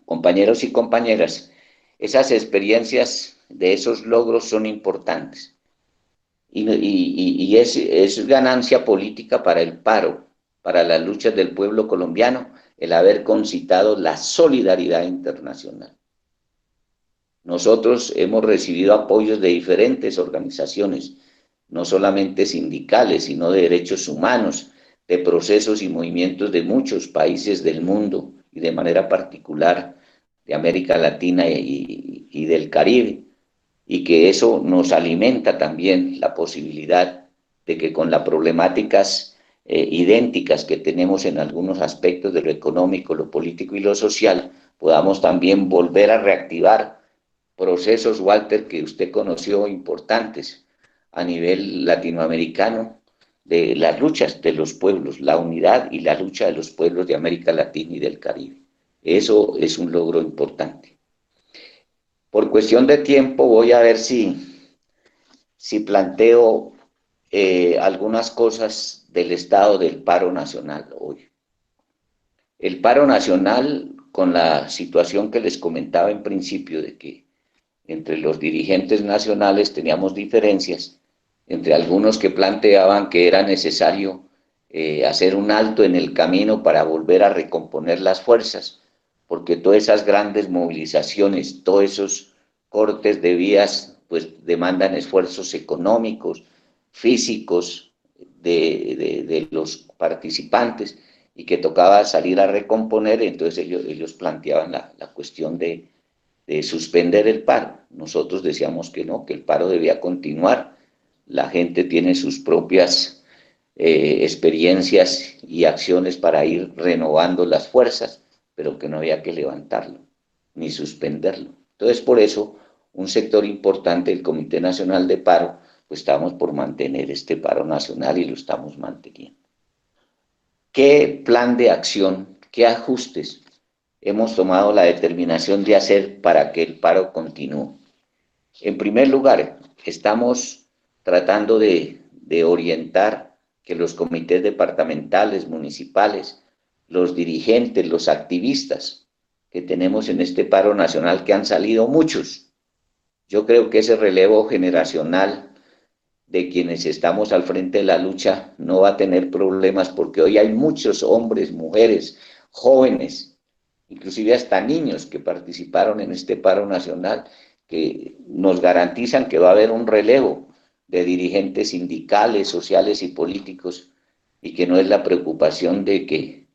Speaker 4: compañeros y compañeras, esas experiencias de esos logros son importantes. Y es ganancia política para el paro, para las luchas del pueblo colombiano, el haber concitado la solidaridad internacional. Nosotros hemos recibido apoyos de diferentes organizaciones, no solamente sindicales, sino de derechos humanos, de procesos y movimientos de muchos países del mundo, y de manera particular de América Latina y del Caribe, y que eso nos alimenta también la posibilidad de que con las problemáticas idénticas que tenemos en algunos aspectos de lo económico, lo político y lo social, podamos también volver a reactivar procesos, Walter, que usted conoció, importantes a nivel latinoamericano, de las luchas de los pueblos, la unidad y la lucha de los pueblos de América Latina y del Caribe. Eso es un logro importante. Por cuestión de tiempo voy a ver si planteo algunas cosas del estado del paro nacional hoy. El paro nacional, con la situación que les comentaba en principio, de que entre los dirigentes nacionales teníamos diferencias, entre algunos que planteaban que era necesario hacer un alto en el camino para volver a recomponer las fuerzas, porque todas esas grandes movilizaciones, todos esos cortes de vías, pues demandan esfuerzos económicos, físicos de los participantes, y que tocaba salir a recomponer. Entonces ellos planteaban la cuestión de suspender el paro. Nosotros decíamos que no, que el paro debía continuar. La gente tiene sus propias experiencias y acciones para ir renovando las fuerzas, pero que no había que levantarlo ni suspenderlo. Entonces, por eso, un sector importante del Comité Nacional de Paro, pues estamos por mantener este paro nacional, y lo estamos manteniendo. ¿Qué plan de acción, qué ajustes hemos tomado la determinación de hacer para que el paro continúe? En primer lugar, estamos tratando de orientar que los comités departamentales, municipales, los dirigentes, los activistas que tenemos en este paro nacional, que han salido muchos, yo creo que ese relevo generacional de quienes estamos al frente de la lucha no va a tener problemas, porque hoy hay muchos hombres, mujeres, jóvenes, inclusive hasta niños que participaron en este paro nacional, que nos garantizan que va a haber un relevo de dirigentes sindicales, sociales y políticos, y que no es la preocupación de que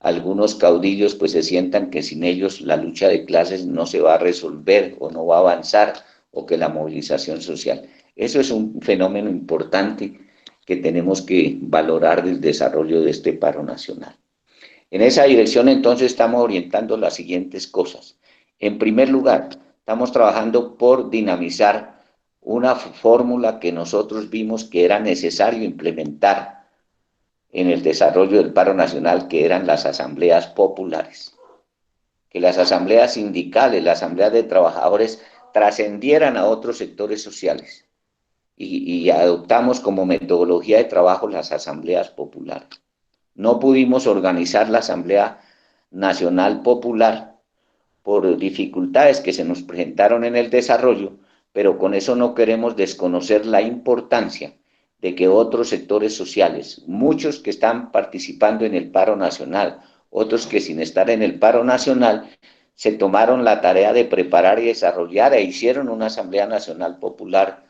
Speaker 4: algunos caudillos pues se sientan que sin ellos la lucha de clases no se va a resolver o no va a avanzar, o que la movilización social. Eso es un fenómeno importante que tenemos que valorar del desarrollo de este paro nacional. En esa dirección entonces estamos orientando las siguientes cosas. En primer lugar, estamos trabajando por dinamizar una fórmula que nosotros vimos que era necesario implementar en el desarrollo del paro nacional, que eran las asambleas populares. Que las asambleas sindicales, las asambleas de trabajadores trascendieran a otros sectores sociales. Y adoptamos como metodología de trabajo las asambleas populares. No pudimos organizar la Asamblea Nacional Popular por dificultades que se nos presentaron en el desarrollo, pero con eso no queremos desconocer la importancia de que otros sectores sociales, muchos que están participando en el paro nacional, otros que sin estar en el paro nacional, se tomaron la tarea de preparar y desarrollar e hicieron una Asamblea Nacional Popular,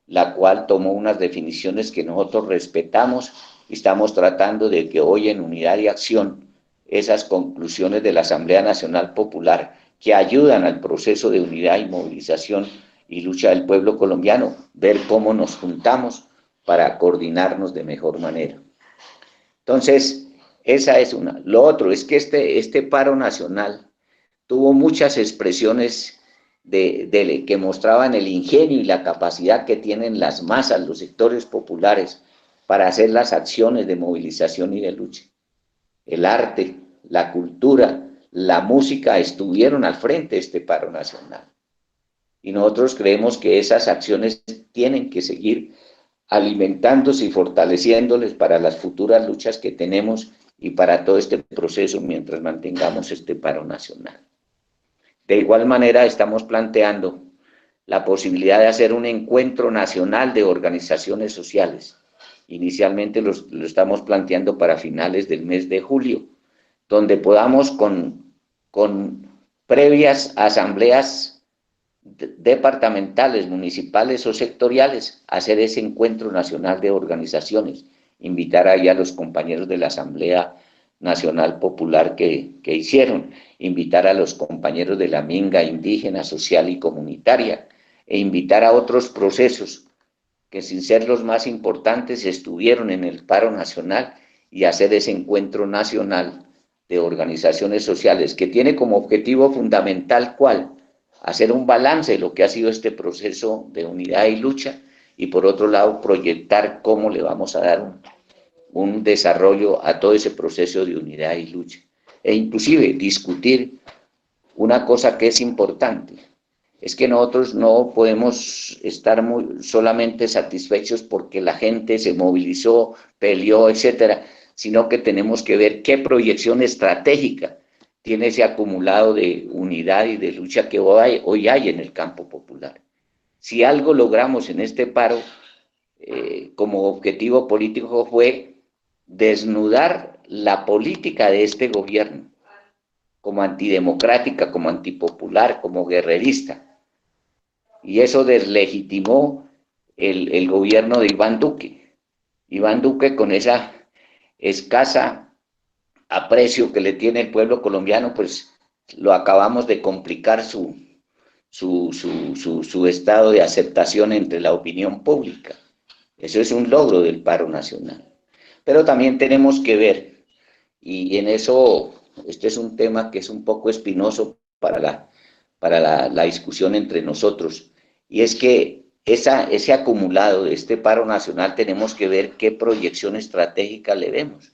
Speaker 4: la cual tomó unas definiciones que nosotros respetamos y estamos tratando de que hoy en Unidad y Acción esas conclusiones de la Asamblea Nacional Popular, que ayudan al proceso de unidad y movilización y lucha del pueblo colombiano, ver cómo nos juntamos para coordinarnos de mejor manera. Entonces, esa es una. Lo otro es que este paro nacional tuvo muchas expresiones que mostraban el ingenio y la capacidad que tienen las masas, los sectores populares, para hacer las acciones de movilización y de lucha. El arte, la cultura, la música estuvieron al frente de este paro nacional. Y nosotros creemos que esas acciones tienen que seguir alimentándose y fortaleciéndoles para las futuras luchas que tenemos y para todo este proceso mientras mantengamos este paro nacional. De igual manera, estamos planteando la posibilidad de hacer un encuentro nacional de organizaciones sociales. Inicialmente lo estamos planteando para finales del mes de julio, donde podamos con previas asambleas departamentales, municipales o sectoriales, hacer ese encuentro nacional de organizaciones, invitar ahí a los compañeros de la Asamblea Nacional Popular que hicieron, invitar a los compañeros de la minga indígena, social y comunitaria, e invitar a otros procesos que sin ser los más importantes estuvieron en el paro nacional, y hacer ese encuentro nacional de organizaciones sociales que tiene como objetivo fundamental ¿cuál? Hacer un balance de lo que ha sido este proceso de unidad y lucha, y por otro lado proyectar cómo le vamos a dar un desarrollo a todo ese proceso de unidad y lucha, e inclusive discutir una cosa que es importante, es que nosotros no podemos estar solamente satisfechos porque la gente se movilizó, peleó, etcétera, sino que tenemos que ver qué proyección estratégica tiene ese acumulado de unidad y de lucha que hoy hay en el campo popular. Si algo logramos en este paro, como objetivo político, fue desnudar la política de este gobierno como antidemocrática, como antipopular, como guerrerista. Y eso deslegitimó el gobierno de Iván Duque. Iván Duque, con esa escasa aprecio que le tiene el pueblo colombiano, pues lo acabamos de complicar su estado de aceptación entre la opinión pública. Eso es un logro del paro nacional. Pero también tenemos que ver, y en eso este es un tema que es un poco espinoso para la discusión entre nosotros, y es que ese acumulado de este paro nacional tenemos que ver qué proyección estratégica le vemos.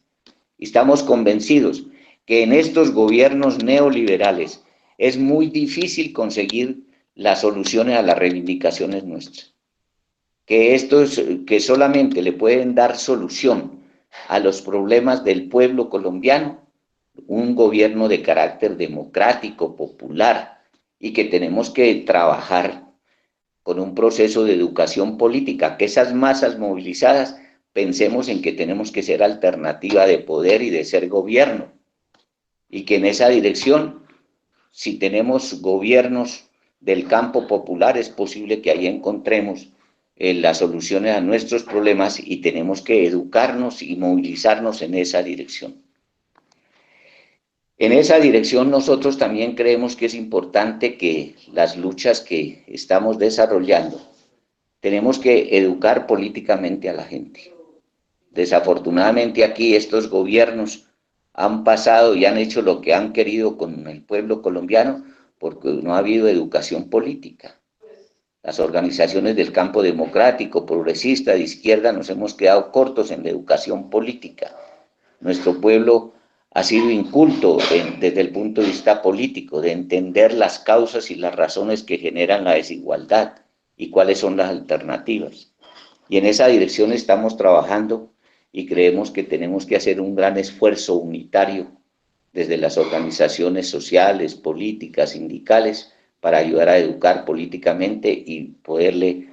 Speaker 4: Y estamos convencidos que en estos gobiernos neoliberales es muy difícil conseguir las soluciones a las reivindicaciones nuestras. Que solamente le pueden dar solución a los problemas del pueblo colombiano un gobierno de carácter democrático, popular, y que tenemos que trabajar con un proceso de educación política, que esas masas movilizadas pensemos en que tenemos que ser alternativa de poder y de ser gobierno, y que en esa dirección, si tenemos gobiernos del campo popular, es posible que ahí encontremos las soluciones a nuestros problemas, y tenemos que educarnos y movilizarnos en esa dirección. En esa dirección nosotros también creemos que es importante que las luchas que estamos desarrollando, tenemos que educar políticamente a la gente. Desafortunadamente aquí estos gobiernos han pasado y han hecho lo que han querido con el pueblo colombiano porque no ha habido educación política. Las organizaciones del campo democrático, progresista, de izquierda, nos hemos quedado cortos en la educación política. Nuestro pueblo ha sido inculto desde el punto de vista político, de entender las causas y las razones que generan la desigualdad y cuáles son las alternativas. Y en esa dirección estamos trabajando y creemos que tenemos que hacer un gran esfuerzo unitario desde las organizaciones sociales, políticas, sindicales, para ayudar a educar políticamente y poderle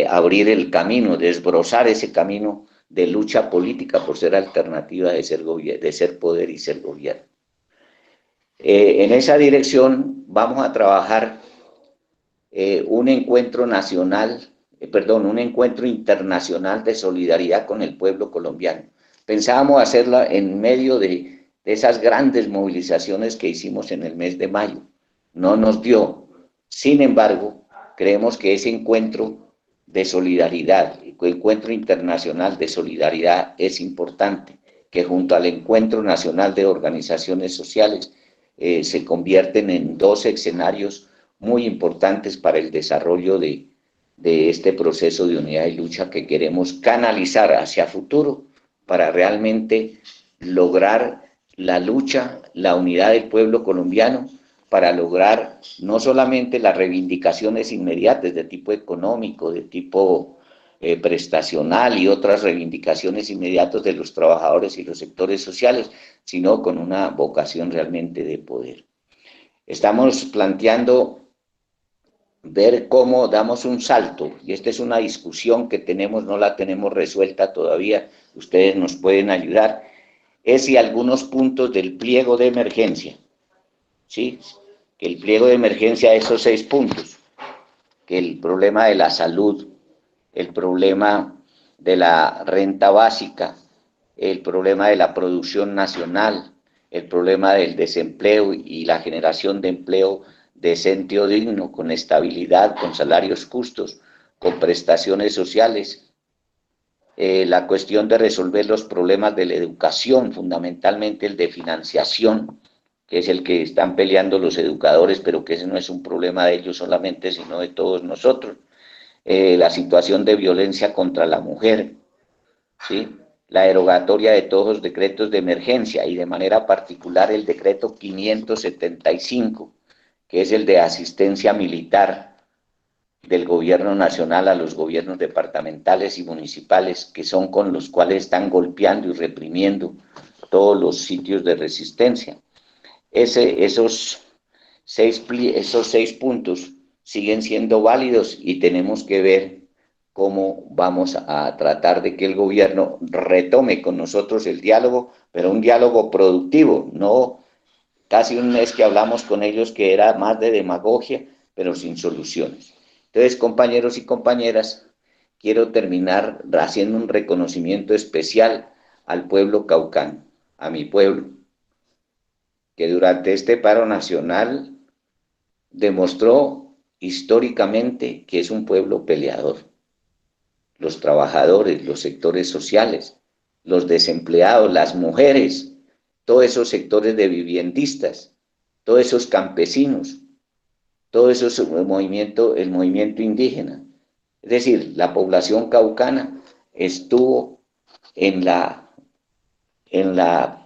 Speaker 4: abrir el camino, desbrozar ese camino de lucha política por ser alternativa de ser poder y ser gobierno. En esa dirección vamos a trabajar un encuentro internacional de solidaridad con el pueblo colombiano. Pensábamos hacerla en medio de esas grandes movilizaciones que hicimos en el mes de mayo. No nos dio. Sin embargo, creemos que ese encuentro de solidaridad, el encuentro internacional de solidaridad es importante, que junto al encuentro nacional de organizaciones sociales se convierten en dos escenarios muy importantes para el desarrollo de este proceso de unidad y lucha que queremos canalizar hacia futuro para realmente lograr la lucha, la unidad del pueblo colombiano, para lograr no solamente las reivindicaciones inmediatas de tipo económico, de tipo prestacional y otras reivindicaciones inmediatas de los trabajadores y los sectores sociales, sino con una vocación realmente de poder. Estamos planteando ver cómo damos un salto, y esta es una discusión que tenemos, no la tenemos resuelta todavía, ustedes nos pueden ayudar, es si algunos puntos del pliego de emergencia, ¿sí? Que el pliego de emergencia, esos 6 puntos, que el problema de la salud, el problema de la renta básica, el problema de la producción nacional, el problema del desempleo y la generación de empleo decente o digno, con estabilidad, con salarios justos, con prestaciones sociales, la cuestión de resolver los problemas de la educación, fundamentalmente el de financiación, que es el que están peleando los educadores, pero que ese no es un problema de ellos solamente, sino de todos nosotros, la situación de violencia contra la mujer, ¿sí? La derogatoria de todos los decretos de emergencia y de manera particular el decreto 575, que es el de asistencia militar del gobierno nacional a los gobiernos departamentales y municipales, que son con los cuales están golpeando y reprimiendo todos los sitios de resistencia. Esos 6 puntos siguen siendo válidos y tenemos que ver cómo vamos a tratar de que el gobierno retome con nosotros el diálogo, pero un diálogo productivo, no casi un mes que hablamos con ellos que era más de demagogia, pero sin soluciones. Entonces, compañeros y compañeras, quiero terminar haciendo un reconocimiento especial al pueblo caucano, a mi pueblo, que durante este paro nacional demostró históricamente que es un pueblo peleador. Los trabajadores, los sectores sociales, los desempleados, las mujeres, todos esos sectores de viviendistas, todos esos campesinos, todo eso es el movimiento indígena. Es decir, la población caucana estuvo en la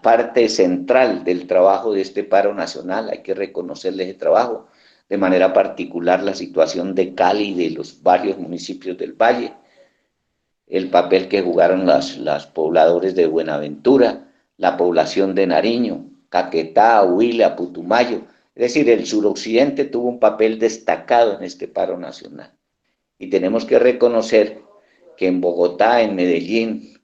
Speaker 4: parte central del trabajo de este paro nacional, hay que reconocerle ese trabajo, de manera particular la situación de Cali y de los varios municipios del Valle, el papel que jugaron los pobladores de Buenaventura, la población de Nariño, Caquetá, Huila, Putumayo, es decir, el suroccidente tuvo un papel destacado en este paro nacional. Y tenemos que reconocer que en Bogotá, en Medellín,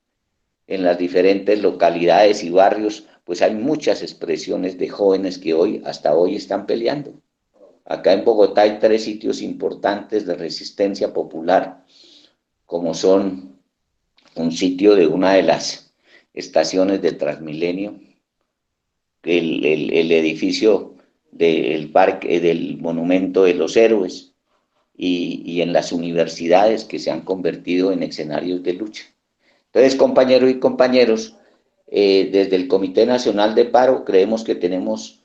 Speaker 4: en las diferentes localidades y barrios, pues hay muchas expresiones de jóvenes que hasta hoy están peleando. Acá en Bogotá hay 3 sitios importantes de resistencia popular, como son un sitio de una de las estaciones de Transmilenio, el edificio del parque, del Monumento de los Héroes y en las universidades que se han convertido en escenarios de lucha. Entonces, compañeros y compañeros, desde el Comité Nacional de Paro creemos que tenemos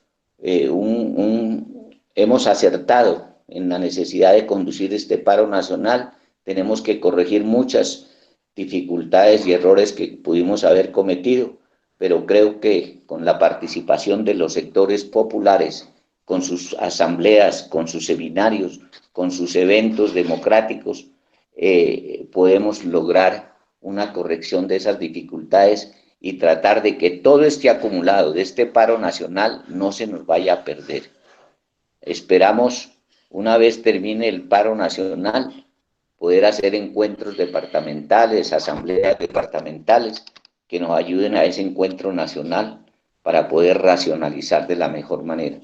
Speaker 4: hemos acertado en la necesidad de conducir este paro nacional. Tenemos que corregir muchas dificultades y errores que pudimos haber cometido, pero creo que con la participación de los sectores populares, con sus asambleas, con sus seminarios, con sus eventos democráticos, podemos lograr una corrección de esas dificultades y tratar de que todo este acumulado de este paro nacional no se nos vaya a perder. Esperamos, una vez termine el paro nacional, poder hacer encuentros departamentales, asambleas departamentales, que nos ayuden a ese encuentro nacional para poder racionalizar de la mejor manera.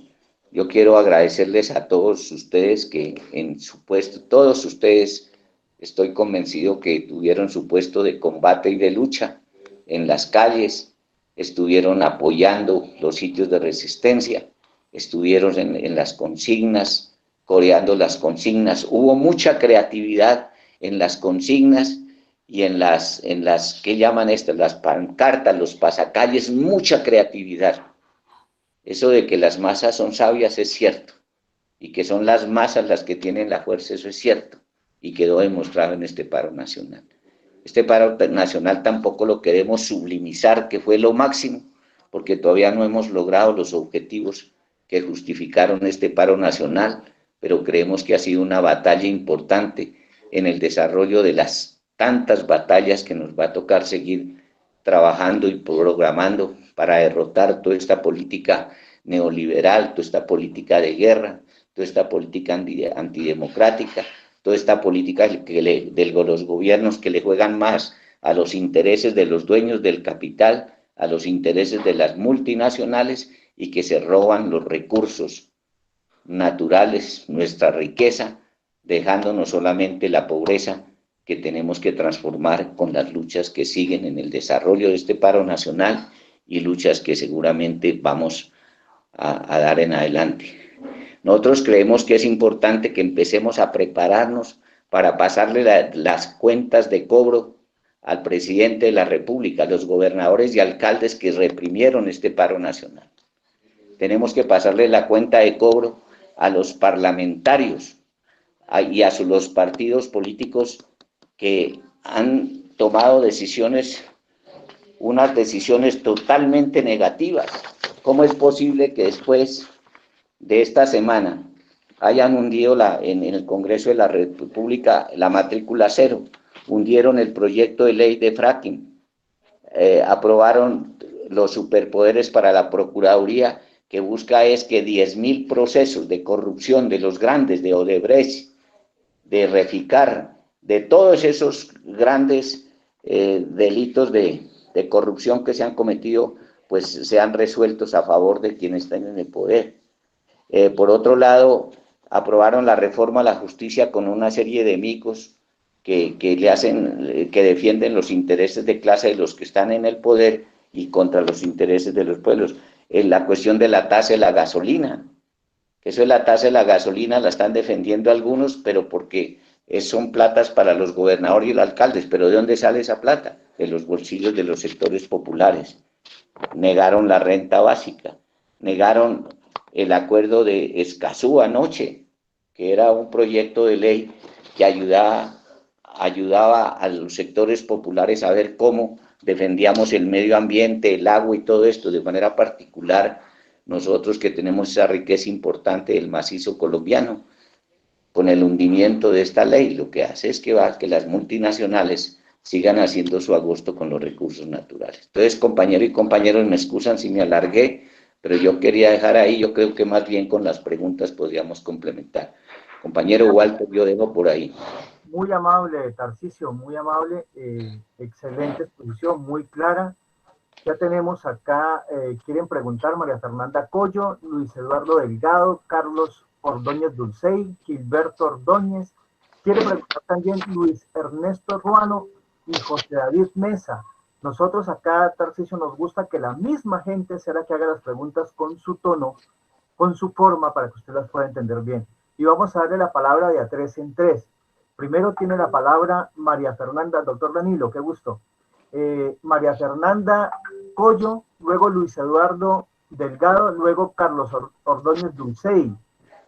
Speaker 4: Yo quiero agradecerles a todos ustedes que en su puesto, todos ustedes, estoy convencido que tuvieron su puesto de combate y de lucha en las calles, estuvieron apoyando los sitios de resistencia, estuvieron en las consignas, coreando las consignas. Hubo mucha creatividad en las consignas y en las ¿qué llaman estas? Las pancartas, los pasacalles, mucha creatividad. Eso de que las masas son sabias es cierto, y que son las masas las que tienen la fuerza, eso es cierto, y quedó demostrado en este paro nacional. Este paro nacional tampoco lo queremos sublimizar, que fue lo máximo, porque todavía no hemos logrado los objetivos que justificaron este paro nacional, pero creemos que ha sido una batalla importante en el desarrollo de las tantas batallas que nos va a tocar seguir trabajando y programando para derrotar toda esta política neoliberal, toda esta política de guerra, toda esta política antidemocrática, toda esta política de los gobiernos que le juegan más a los intereses de los dueños del capital, a los intereses de las multinacionales y que se roban los recursos naturales, nuestra riqueza, dejándonos solamente la pobreza que tenemos que transformar con las luchas que siguen en el desarrollo de este paro nacional y luchas que seguramente vamos a dar en adelante. Nosotros creemos que es importante que empecemos a prepararnos para pasarle las cuentas de cobro al presidente de la República, a los gobernadores y alcaldes que reprimieron este paro nacional. Tenemos que pasarle la cuenta de cobro a los parlamentarios y a los partidos políticos que han tomado decisiones, unas decisiones totalmente negativas. ¿Cómo es posible que después de esta semana hayan hundido en el Congreso de la República la matrícula cero? Hundieron el proyecto de ley de fracking, aprobaron los superpoderes para la Procuraduría, que busca es que 10.000 procesos de corrupción de los grandes, de Odebrecht, de Reficar, de todos esos grandes delitos de corrupción que se han cometido, pues sean resueltos a favor de quienes están en el poder. Por otro lado, aprobaron la reforma a la justicia con una serie de micos que defienden los intereses de clase de los que están en el poder y contra los intereses de los pueblos. La cuestión de la tasa de la gasolina, eso de la tasa de la gasolina la están defendiendo algunos, pero porque son platas para los gobernadores y los alcaldes. ¿Pero de dónde sale esa plata? De los bolsillos de los sectores populares. Negaron la renta básica, negaron el acuerdo de Escazú anoche, que era un proyecto de ley que ayudaba a los sectores populares a ver cómo defendíamos el medio ambiente, el agua y todo esto, de manera particular nosotros que tenemos esa riqueza importante del macizo colombiano. Con el hundimiento de esta ley, lo que hace es que las multinacionales sigan haciendo su agosto con los recursos naturales. Entonces, compañeros y compañeros, me excusan si me alargué, pero yo quería dejar ahí, yo creo que más bien con las preguntas podríamos complementar. Compañero Walter, yo dejo por ahí.
Speaker 7: Muy amable, Tarcisio, muy amable, excelente exposición, muy clara. Ya tenemos acá, quieren preguntar María Fernanda Collo, Luis Eduardo Delgado, Carlos Ordóñez Dulcey, Gilberto Ordóñez. Quiere preguntar también Luis Ernesto Ruano y José David Mesa. Nosotros acá, Tarcisio, nos gusta que la misma gente sea la que haga las preguntas con su tono, con su forma, para que usted las pueda entender bien. Y vamos a darle la palabra de a 3 en 3. Primero tiene la palabra María Fernanda, doctor Danilo, qué gusto. María Fernanda Collo, luego Luis Eduardo Delgado, luego Carlos Ordóñez Dulcey.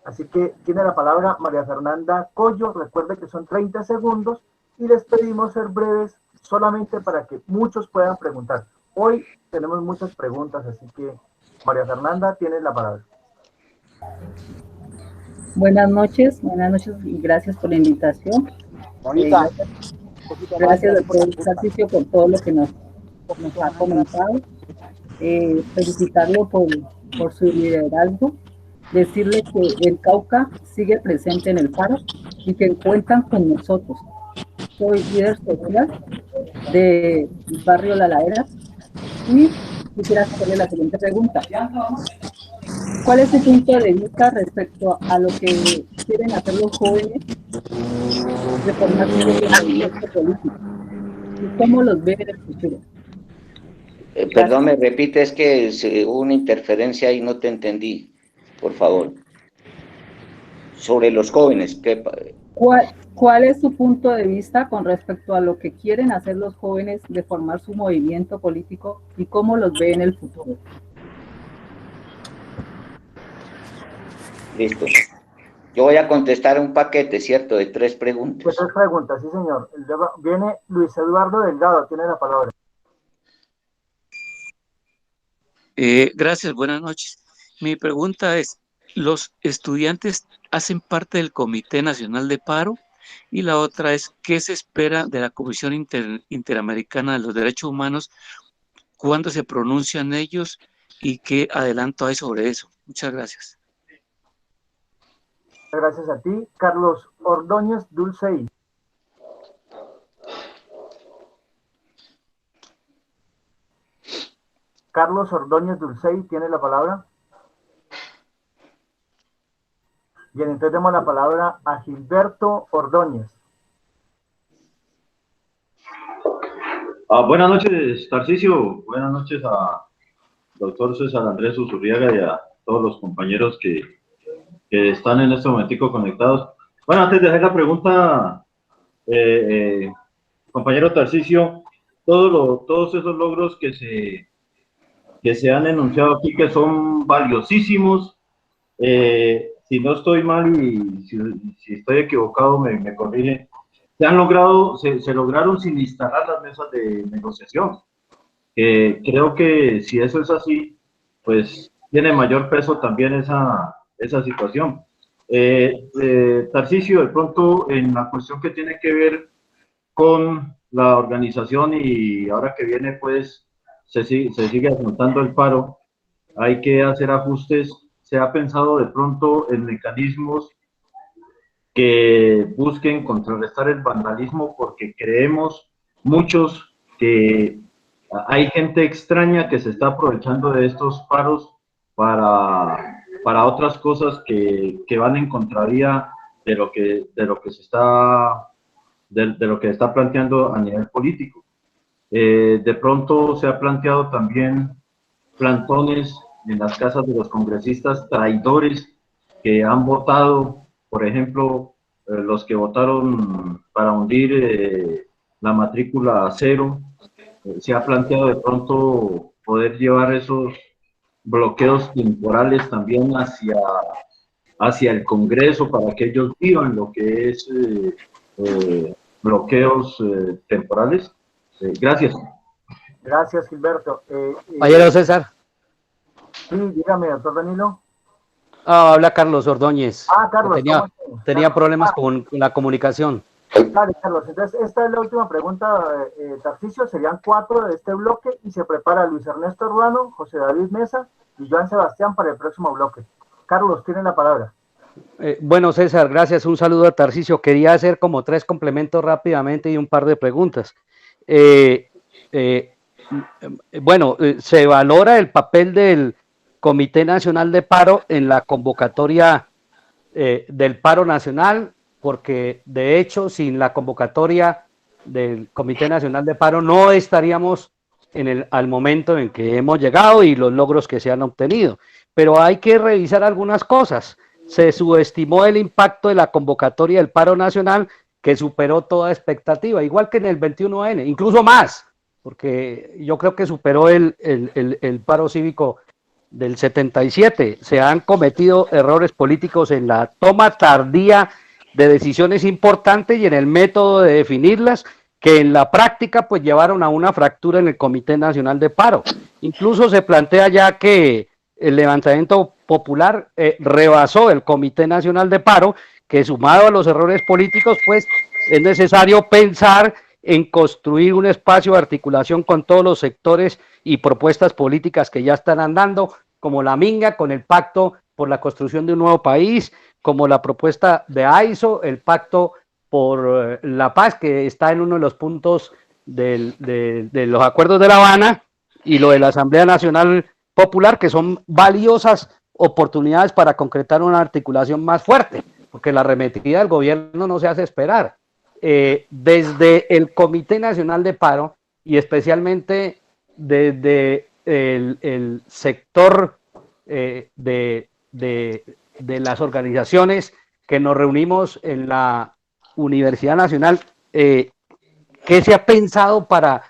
Speaker 7: Así que tiene la palabra María Fernanda Collo. Recuerde que son 30 segundos y les pedimos ser breves solamente para que muchos puedan preguntar. Hoy tenemos muchas preguntas, así que María Fernanda, tienes la palabra.
Speaker 9: Buenas noches y gracias por la invitación.
Speaker 7: Bonita.
Speaker 9: Gracias doctor Tarcisio por todo lo que nos ha comentado. Felicitarlo por su liderazgo, decirle que el Cauca sigue presente en el paro y que cuentan con nosotros. Soy líder social del barrio La Ladera y quisiera hacerle la siguiente pregunta. ¿Cuál es su punto de vista respecto a lo que quieren hacer los jóvenes de formar su movimiento político? ¿Y cómo los ve en el futuro?
Speaker 4: Perdón, me repite, es que hubo una interferencia y no te entendí, por favor. Sobre los jóvenes,
Speaker 9: ¿Cuál es su punto de vista con respecto a lo que quieren hacer los jóvenes de formar su movimiento político y cómo los ve en el futuro?
Speaker 4: Listo. Yo voy a contestar un paquete, ¿cierto? De 3 preguntas.
Speaker 7: De 3 preguntas, sí, señor. Viene Luis Eduardo Delgado, tiene la palabra.
Speaker 10: Gracias, buenas noches. Mi pregunta es, ¿los estudiantes hacen parte del Comité Nacional de Paro? Y la otra es, ¿qué se espera de la Comisión Interamericana de los Derechos Humanos? ¿Cuándo se pronuncian ellos? ¿Y qué adelanto hay sobre eso? Muchas gracias.
Speaker 7: Gracias a ti. Carlos Ordóñez Dulcey. Carlos Ordóñez Dulcey tiene la palabra. Bien, entonces demos la palabra a Gilberto Ordóñez.
Speaker 11: Buenas noches, Tarcisio. Buenas noches a doctor César Andrés Usurriaga y a todos los compañeros que están en este momentico conectados. Bueno, antes de hacer la pregunta, compañero Tarcisio, todos esos logros que se han enunciado aquí, que son valiosísimos, si no estoy mal y si estoy equivocado me corrige, se lograron sin instalar las mesas de negociación. Creo que si eso es así, pues tiene mayor peso también esa situación. Tarcisio, de pronto en la cuestión que tiene que ver con la organización y ahora que viene pues se sigue afrontando el paro, hay que hacer ajustes. Se ha pensado de pronto en mecanismos que busquen contrarrestar el vandalismo, porque creemos muchos que hay gente extraña que se está aprovechando de estos paros para otras cosas que van en contravía de lo que se está de lo que está planteando a nivel político. De pronto se ha planteado también plantones en las casas de los congresistas traidores que han votado, por ejemplo, los que votaron para hundir la matrícula a cero. Se ha planteado de pronto poder llevar esos bloqueos temporales también hacia el Congreso para que ellos vivan lo que es bloqueos temporales. Gracias.
Speaker 7: Gracias, Gilberto.
Speaker 12: Compañero César.
Speaker 7: Sí, dígame, doctor Danilo.
Speaker 12: Habla Carlos Ordóñez.
Speaker 7: Carlos.
Speaker 12: Tenía problemas con la comunicación.
Speaker 7: Vale, Carlos. Entonces, esta es la última pregunta, Tarcisio. Serían 4 de este bloque y se prepara Luis Ernesto Ruano, José David Mesa y Joan Sebastián para el próximo bloque. Carlos, tiene la palabra.
Speaker 12: Bueno, César, gracias. Un saludo a Tarcisio. Quería hacer como 3 complementos rápidamente y un par de preguntas. Bueno, se valora el papel del Comité Nacional de Paro en la convocatoria del paro nacional, porque de hecho sin la convocatoria del Comité Nacional de Paro no estaríamos al momento en que hemos llegado y los logros que se han obtenido. Pero hay que revisar algunas cosas. Se subestimó el impacto de la convocatoria del paro nacional, que superó toda expectativa, igual que en el 21N, incluso más, porque yo creo que superó el paro cívico del 77. Se han cometido errores políticos en la toma tardía de decisiones importantes y en el método de definirlas, que en la práctica pues llevaron a una fractura en el Comité Nacional de Paro. Incluso se plantea ya que el levantamiento popular rebasó el Comité Nacional de Paro, que sumado a los errores políticos pues es necesario pensar en construir un espacio de articulación con todos los sectores y propuestas políticas que ya están andando, como la Minga con el Pacto por la Construcción de un Nuevo País, como la propuesta de AISO, el Pacto por la Paz, que está en uno de los puntos de los acuerdos de La Habana, y lo de la Asamblea Nacional Popular, que son valiosas oportunidades para concretar una articulación más fuerte, porque la arremetida del gobierno no se hace esperar. Desde el Comité Nacional de Paro y especialmente desde el sector de las organizaciones que nos reunimos en la Universidad Nacional, ¿qué se ha pensado para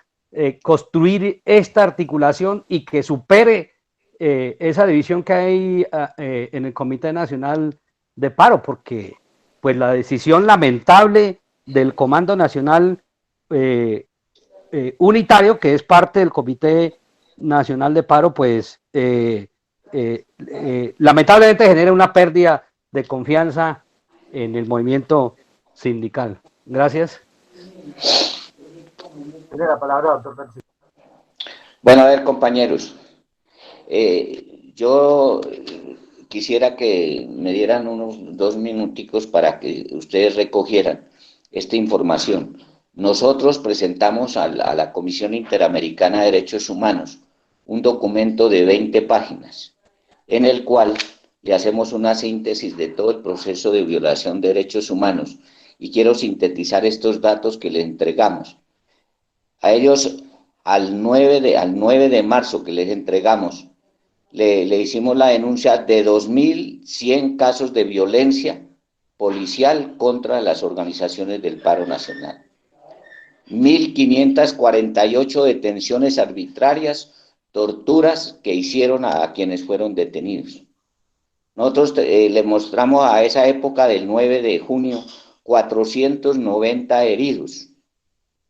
Speaker 12: construir esta articulación y que supere esa división que hay en el Comité Nacional de Paro? Porque pues la decisión lamentable del Comando Nacional Unitario, que es parte del Comité Nacional de Paro, pues lamentablemente genera una pérdida de confianza en el movimiento sindical. Gracias.
Speaker 7: Tiene la palabra, doctor García.
Speaker 4: Bueno, a ver, compañeros, yo quisiera que me dieran unos 2 minuticos para que ustedes recogieran esta información. Nosotros presentamos a la Comisión Interamericana de Derechos Humanos un documento de 20 páginas, en el cual le hacemos una síntesis de todo el proceso de violación de derechos humanos, y quiero sintetizar estos datos que le entregamos. A ellos, al 9 de marzo que les entregamos, le hicimos la denuncia de 2.100 casos de violencia policial contra las organizaciones del paro nacional, 1.548 detenciones arbitrarias, torturas que hicieron a quienes fueron detenidos. Nosotros le mostramos a esa época del 9 de junio 490 heridos,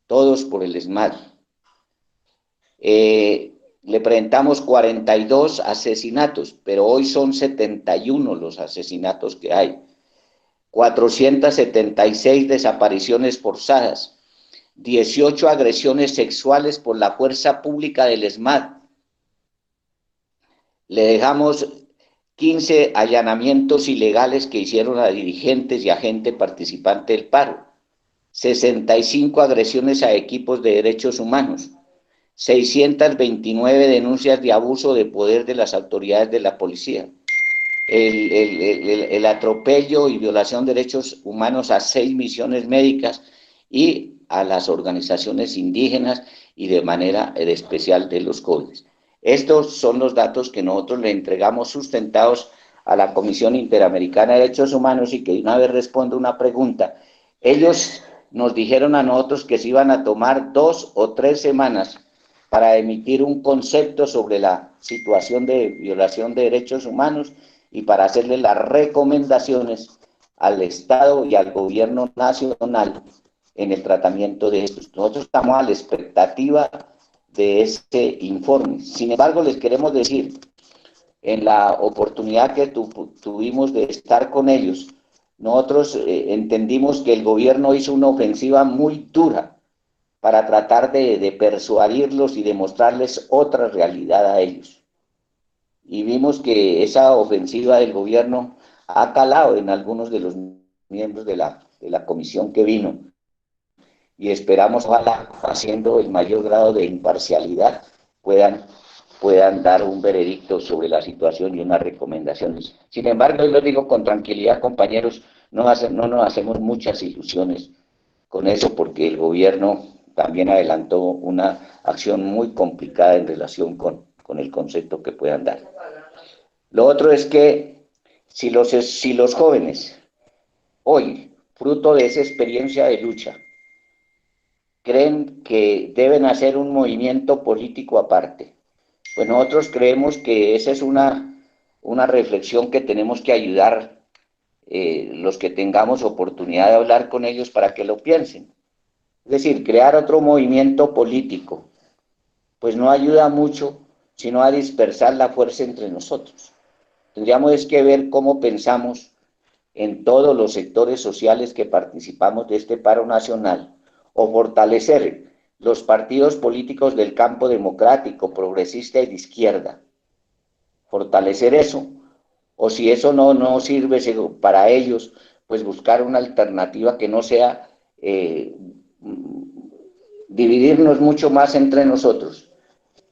Speaker 4: todos por el ESMAD. Le presentamos 42 asesinatos, pero hoy son 71 los asesinatos que hay. 476 desapariciones forzadas, 18 agresiones sexuales por la fuerza pública del ESMAD. Le dejamos 15 allanamientos ilegales que hicieron a dirigentes y a gente participante del paro, 65 agresiones a equipos de derechos humanos, 629 denuncias de abuso de poder de las autoridades de la policía, el atropello y violación de derechos humanos a 6 misiones médicas y a las organizaciones indígenas y de manera especial de los jóvenes. Estos son los datos que nosotros le entregamos sustentados a la Comisión Interamericana de Derechos Humanos, y que una vez respondo una pregunta. Ellos nos dijeron a nosotros que se iban a tomar 2 o 3 semanas para emitir un concepto sobre la situación de violación de derechos humanos y para hacerle las recomendaciones al Estado y al gobierno nacional en el tratamiento de estos. Nosotros estamos a la expectativa de este informe. Sin embargo, les queremos decir, en la oportunidad que tuvimos de estar con ellos, nosotros entendimos que el gobierno hizo una ofensiva muy dura para tratar de persuadirlos y de mostrarles otra realidad a ellos. Y vimos que esa ofensiva del gobierno ha calado en algunos de los miembros de la comisión que vino. Y esperamos, ojalá, haciendo el mayor grado de imparcialidad, puedan dar un veredicto sobre la situación y unas recomendaciones. Sin embargo, yo les digo con tranquilidad, compañeros, no nos hacemos muchas ilusiones con eso, porque el gobierno también adelantó una acción muy complicada en relación con el concepto que puedan dar. Lo otro es que si los jóvenes hoy, fruto de esa experiencia de lucha, creen que deben hacer un movimiento político aparte, pues nosotros creemos que esa es una reflexión que tenemos que ayudar los que tengamos oportunidad de hablar con ellos para que lo piensen. Es decir, crear otro movimiento político, pues no ayuda mucho, sino a dispersar la fuerza entre nosotros. Tendríamos que ver cómo pensamos en todos los sectores sociales que participamos de este paro nacional, o fortalecer los partidos políticos del campo democrático, progresista y de izquierda. Fortalecer eso, o si eso no sirve para ellos, pues buscar una alternativa que no sea dividirnos mucho más entre nosotros,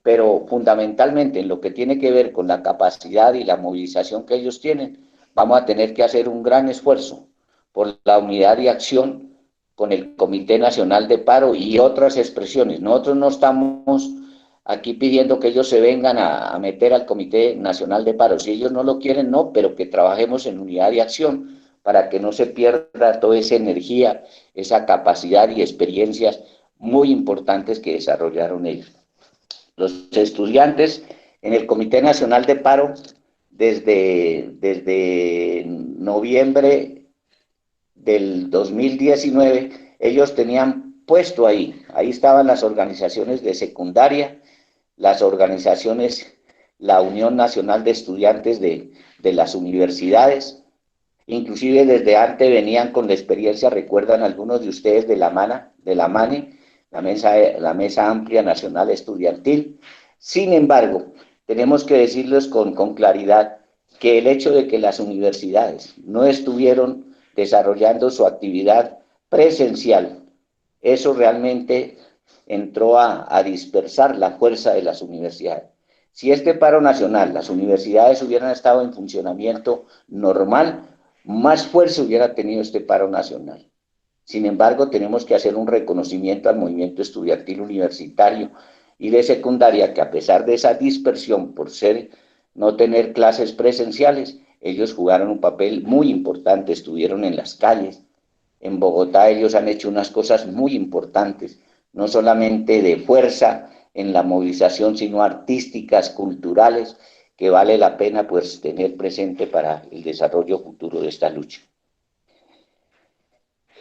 Speaker 4: pero fundamentalmente en lo que tiene que ver con la capacidad y la movilización que ellos tienen, vamos a tener que hacer un gran esfuerzo por la unidad de acción con el Comité Nacional de Paro y otras expresiones. Nosotros no estamos aquí pidiendo que ellos se vengan a meter al Comité Nacional de Paro. Si ellos no lo quieren, no, pero que trabajemos en unidad de acción para que no se pierda toda esa energía, esa capacidad y experiencias muy importantes que desarrollaron ellos. Los estudiantes en el Comité Nacional de Paro, desde noviembre del 2019, ellos tenían puesto ahí estaban las organizaciones de secundaria, las organizaciones, la Unión Nacional de Estudiantes de las universidades, inclusive desde antes venían con la experiencia, recuerdan algunos de ustedes de la MANE, la Mesa Amplia Nacional Estudiantil. Sin embargo, tenemos que decirles con claridad que el hecho de que las universidades no estuvieron desarrollando su actividad presencial, eso realmente entró a dispersar la fuerza de las universidades. Si este paro nacional, las universidades hubieran estado en funcionamiento normal, más fuerza hubiera tenido este paro nacional. Sin embargo, tenemos que hacer un reconocimiento al movimiento estudiantil universitario y de secundaria, que a pesar de esa dispersión por no tener clases presenciales, ellos jugaron un papel muy importante, estuvieron en las calles. En Bogotá ellos han hecho unas cosas muy importantes, no solamente de fuerza en la movilización, sino artísticas, culturales, que vale la pena pues tener presente para el desarrollo futuro de esta lucha.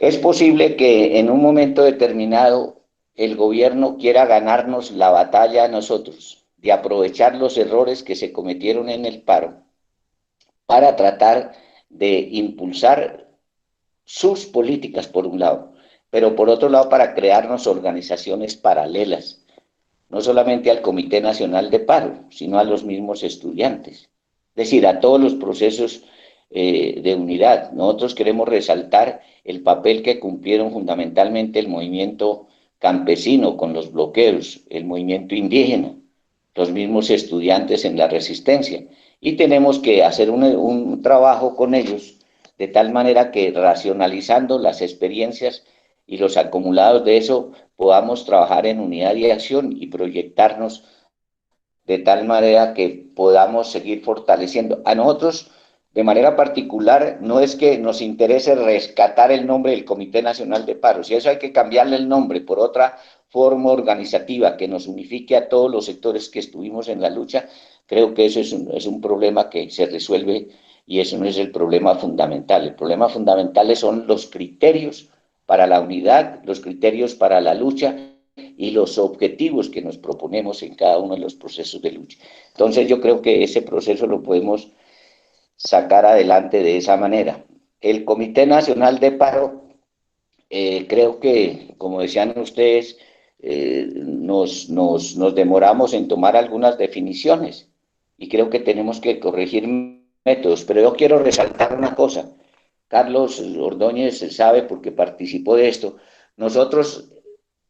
Speaker 4: Es posible que en un momento determinado el gobierno quiera ganarnos la batalla a nosotros, de aprovechar los errores que se cometieron en el paro para tratar de impulsar sus políticas por un lado, pero por otro lado para crearnos organizaciones paralelas, no solamente al Comité Nacional de Paro, sino a los mismos estudiantes, es decir, a todos los procesos de unidad. Nosotros queremos resaltar el papel que cumplieron fundamentalmente el movimiento campesino con los bloqueos, el movimiento indígena, los mismos estudiantes en la resistencia, y tenemos que hacer un trabajo con ellos de tal manera que racionalizando las experiencias y los acumulados de eso podamos trabajar en unidad y acción y proyectarnos de tal manera que podamos seguir fortaleciendo. A nosotros, de manera particular, no es que nos interese rescatar el nombre del Comité Nacional de Paro, si eso hay que cambiarle el nombre por otra forma organizativa que nos unifique a todos los sectores que estuvimos en la lucha, creo que eso es un problema que se resuelve y eso no es el problema fundamental. El problema fundamental son los criterios para la unidad, los criterios para la lucha y los objetivos que nos proponemos en cada uno de los procesos de lucha. Entonces yo creo que ese proceso lo podemos sacar adelante de esa manera. El Comité Nacional de Paro, creo que, como decían ustedes, nos demoramos en tomar algunas definiciones y creo que tenemos que corregir métodos, pero yo quiero resaltar una cosa. Carlos Ordóñez sabe porque participó de esto. Nosotros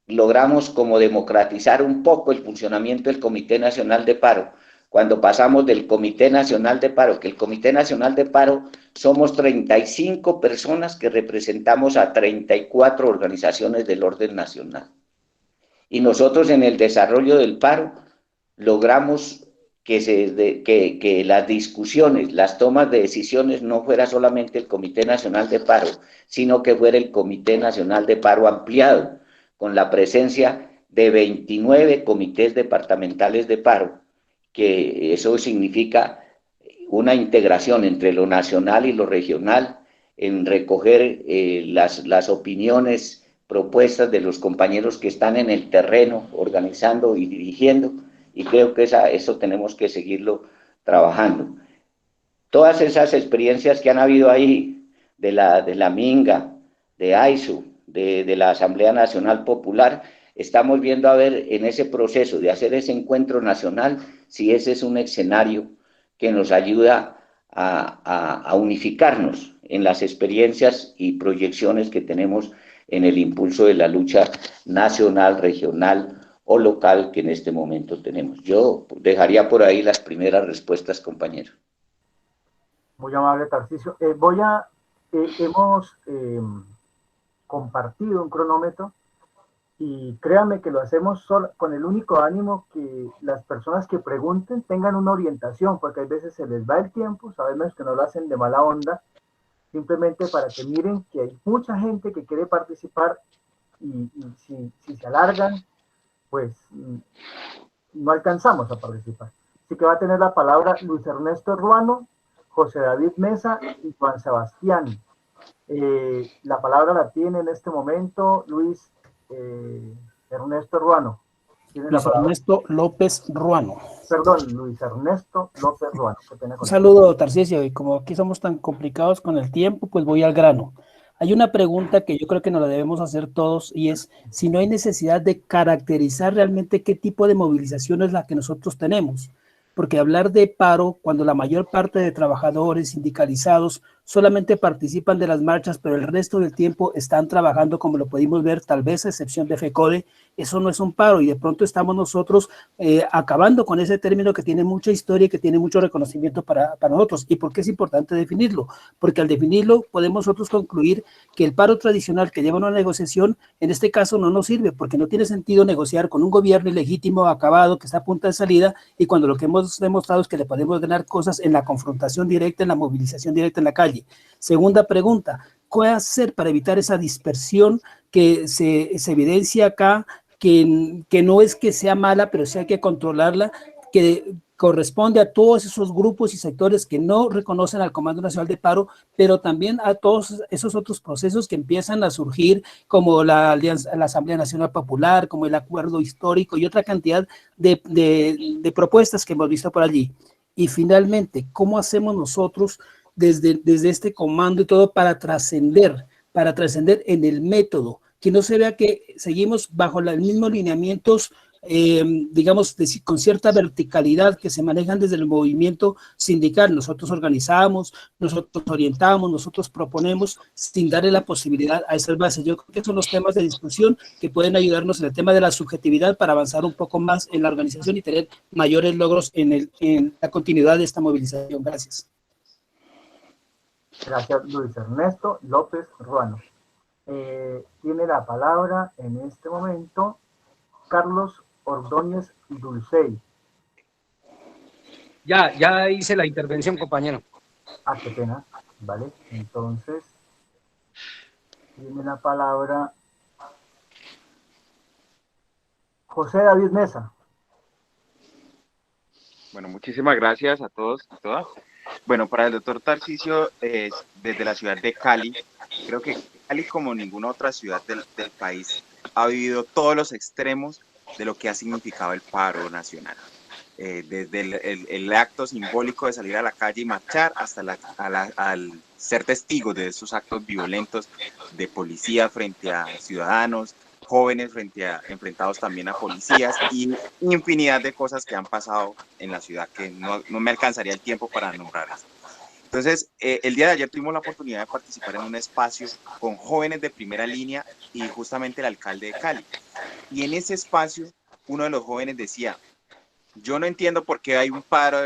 Speaker 4: logramos como democratizar un poco el funcionamiento del Comité Nacional de Paro cuando pasamos del Comité Nacional de Paro, que el Comité Nacional de Paro somos 35 personas que representamos a 34 organizaciones del orden nacional. Y nosotros en el desarrollo del paro logramos que las discusiones, las tomas de decisiones no fuera solamente el Comité Nacional de Paro, sino que fuera el Comité Nacional de Paro ampliado, con la presencia de 29 comités departamentales de paro, que eso significa una integración entre lo nacional y lo regional, en recoger las opiniones, propuestas de los compañeros que están en el terreno, organizando y dirigiendo, y creo que eso tenemos que seguirlo trabajando. Todas esas experiencias que han habido ahí, de la Minga, de AISU, de la Asamblea Nacional Popular, estamos viendo a ver en ese proceso de hacer ese encuentro nacional, si ese es un escenario que nos ayuda a unificarnos en las experiencias y proyecciones que tenemos en el impulso de la lucha nacional, regional o local que en este momento tenemos. Yo dejaría por ahí las primeras respuestas, compañero.
Speaker 7: Muy amable, Tarcisio. Hemos compartido un cronómetro y créanme que lo hacemos con el único ánimo que las personas que pregunten tengan una orientación, porque a veces se les va el tiempo, sabemos que no lo hacen de mala onda, simplemente para que miren que hay mucha gente que quiere participar y si se alargan, pues no alcanzamos a participar. Así que va a tener la palabra Luis Ernesto Ruano, José David Mesa y Juan Sebastián. La palabra la tiene en este momento Luis Ernesto Ruano.
Speaker 13: Luis Ernesto López Ruano.
Speaker 7: Perdón, Luis Ernesto López Ruano.
Speaker 13: Un saludo, Tarcisio, y como aquí somos tan complicados con el tiempo, pues voy al grano. Hay una pregunta que yo creo que nos la debemos hacer todos y es si no hay necesidad de caracterizar realmente qué tipo de movilización es la que nosotros tenemos. Porque hablar de paro cuando la mayor parte de trabajadores sindicalizados solamente participan de las marchas, pero el resto del tiempo están trabajando, como lo pudimos ver, tal vez a excepción de FECODE, eso no es un paro y de pronto estamos nosotros acabando con ese término que tiene mucha historia y que tiene mucho reconocimiento para nosotros. ¿Y por qué es importante definirlo? Porque al definirlo podemos nosotros concluir que el paro tradicional que lleva una negociación, en este caso no nos sirve, porque no tiene sentido negociar con un gobierno ilegítimo, acabado, que está a punta de salida, y cuando lo que hemos demostrado es que le podemos ganar cosas en la confrontación directa, en la movilización directa en la calle. Segunda pregunta, ¿qué hacer para evitar esa dispersión que se evidencia acá, que no es que sea mala, pero sí hay que controlarla, que corresponde a todos esos grupos y sectores que no reconocen al Comando Nacional de Paro, pero también a todos esos otros procesos que empiezan a surgir, como la Asamblea Nacional Popular, como el Acuerdo Histórico y otra cantidad de propuestas que hemos visto por allí? Y finalmente, ¿cómo hacemos nosotros desde este comando y todo para trascender en el método? Que no se vea que seguimos bajo los mismos lineamientos, digamos, con cierta verticalidad que se manejan desde el movimiento sindical. Nosotros organizamos, nosotros orientamos, nosotros proponemos, sin darle la posibilidad a esas bases. Yo creo que son los temas de discusión que pueden ayudarnos en el tema de la subjetividad para avanzar un poco más en la organización y tener mayores logros en la continuidad de esta movilización. Gracias.
Speaker 7: Gracias, Luis Ernesto López Ruano. Tiene la palabra en este momento Carlos Ordóñez Dulcey.
Speaker 12: Ya hice la intervención, compañero.
Speaker 7: Ah, qué pena. Vale, entonces tiene la palabra José David Mesa.
Speaker 14: Bueno, muchísimas gracias a todos y todas. Bueno, para el doctor Tarcisio, desde la ciudad de Cali, creo que Cali, como ninguna otra ciudad del país, ha vivido todos los extremos de lo que ha significado el paro nacional. Desde el acto simbólico de salir a la calle y marchar hasta al ser testigos de esos actos violentos de policía frente a ciudadanos, jóvenes enfrentados también a policías y infinidad de cosas que han pasado en la ciudad que no me alcanzaría el tiempo para nombrarlas. Entonces, el día de ayer tuvimos la oportunidad de participar en un espacio con jóvenes de primera línea y justamente el alcalde de Cali. Y en ese espacio, uno de los jóvenes decía, yo no entiendo por qué hay un paro,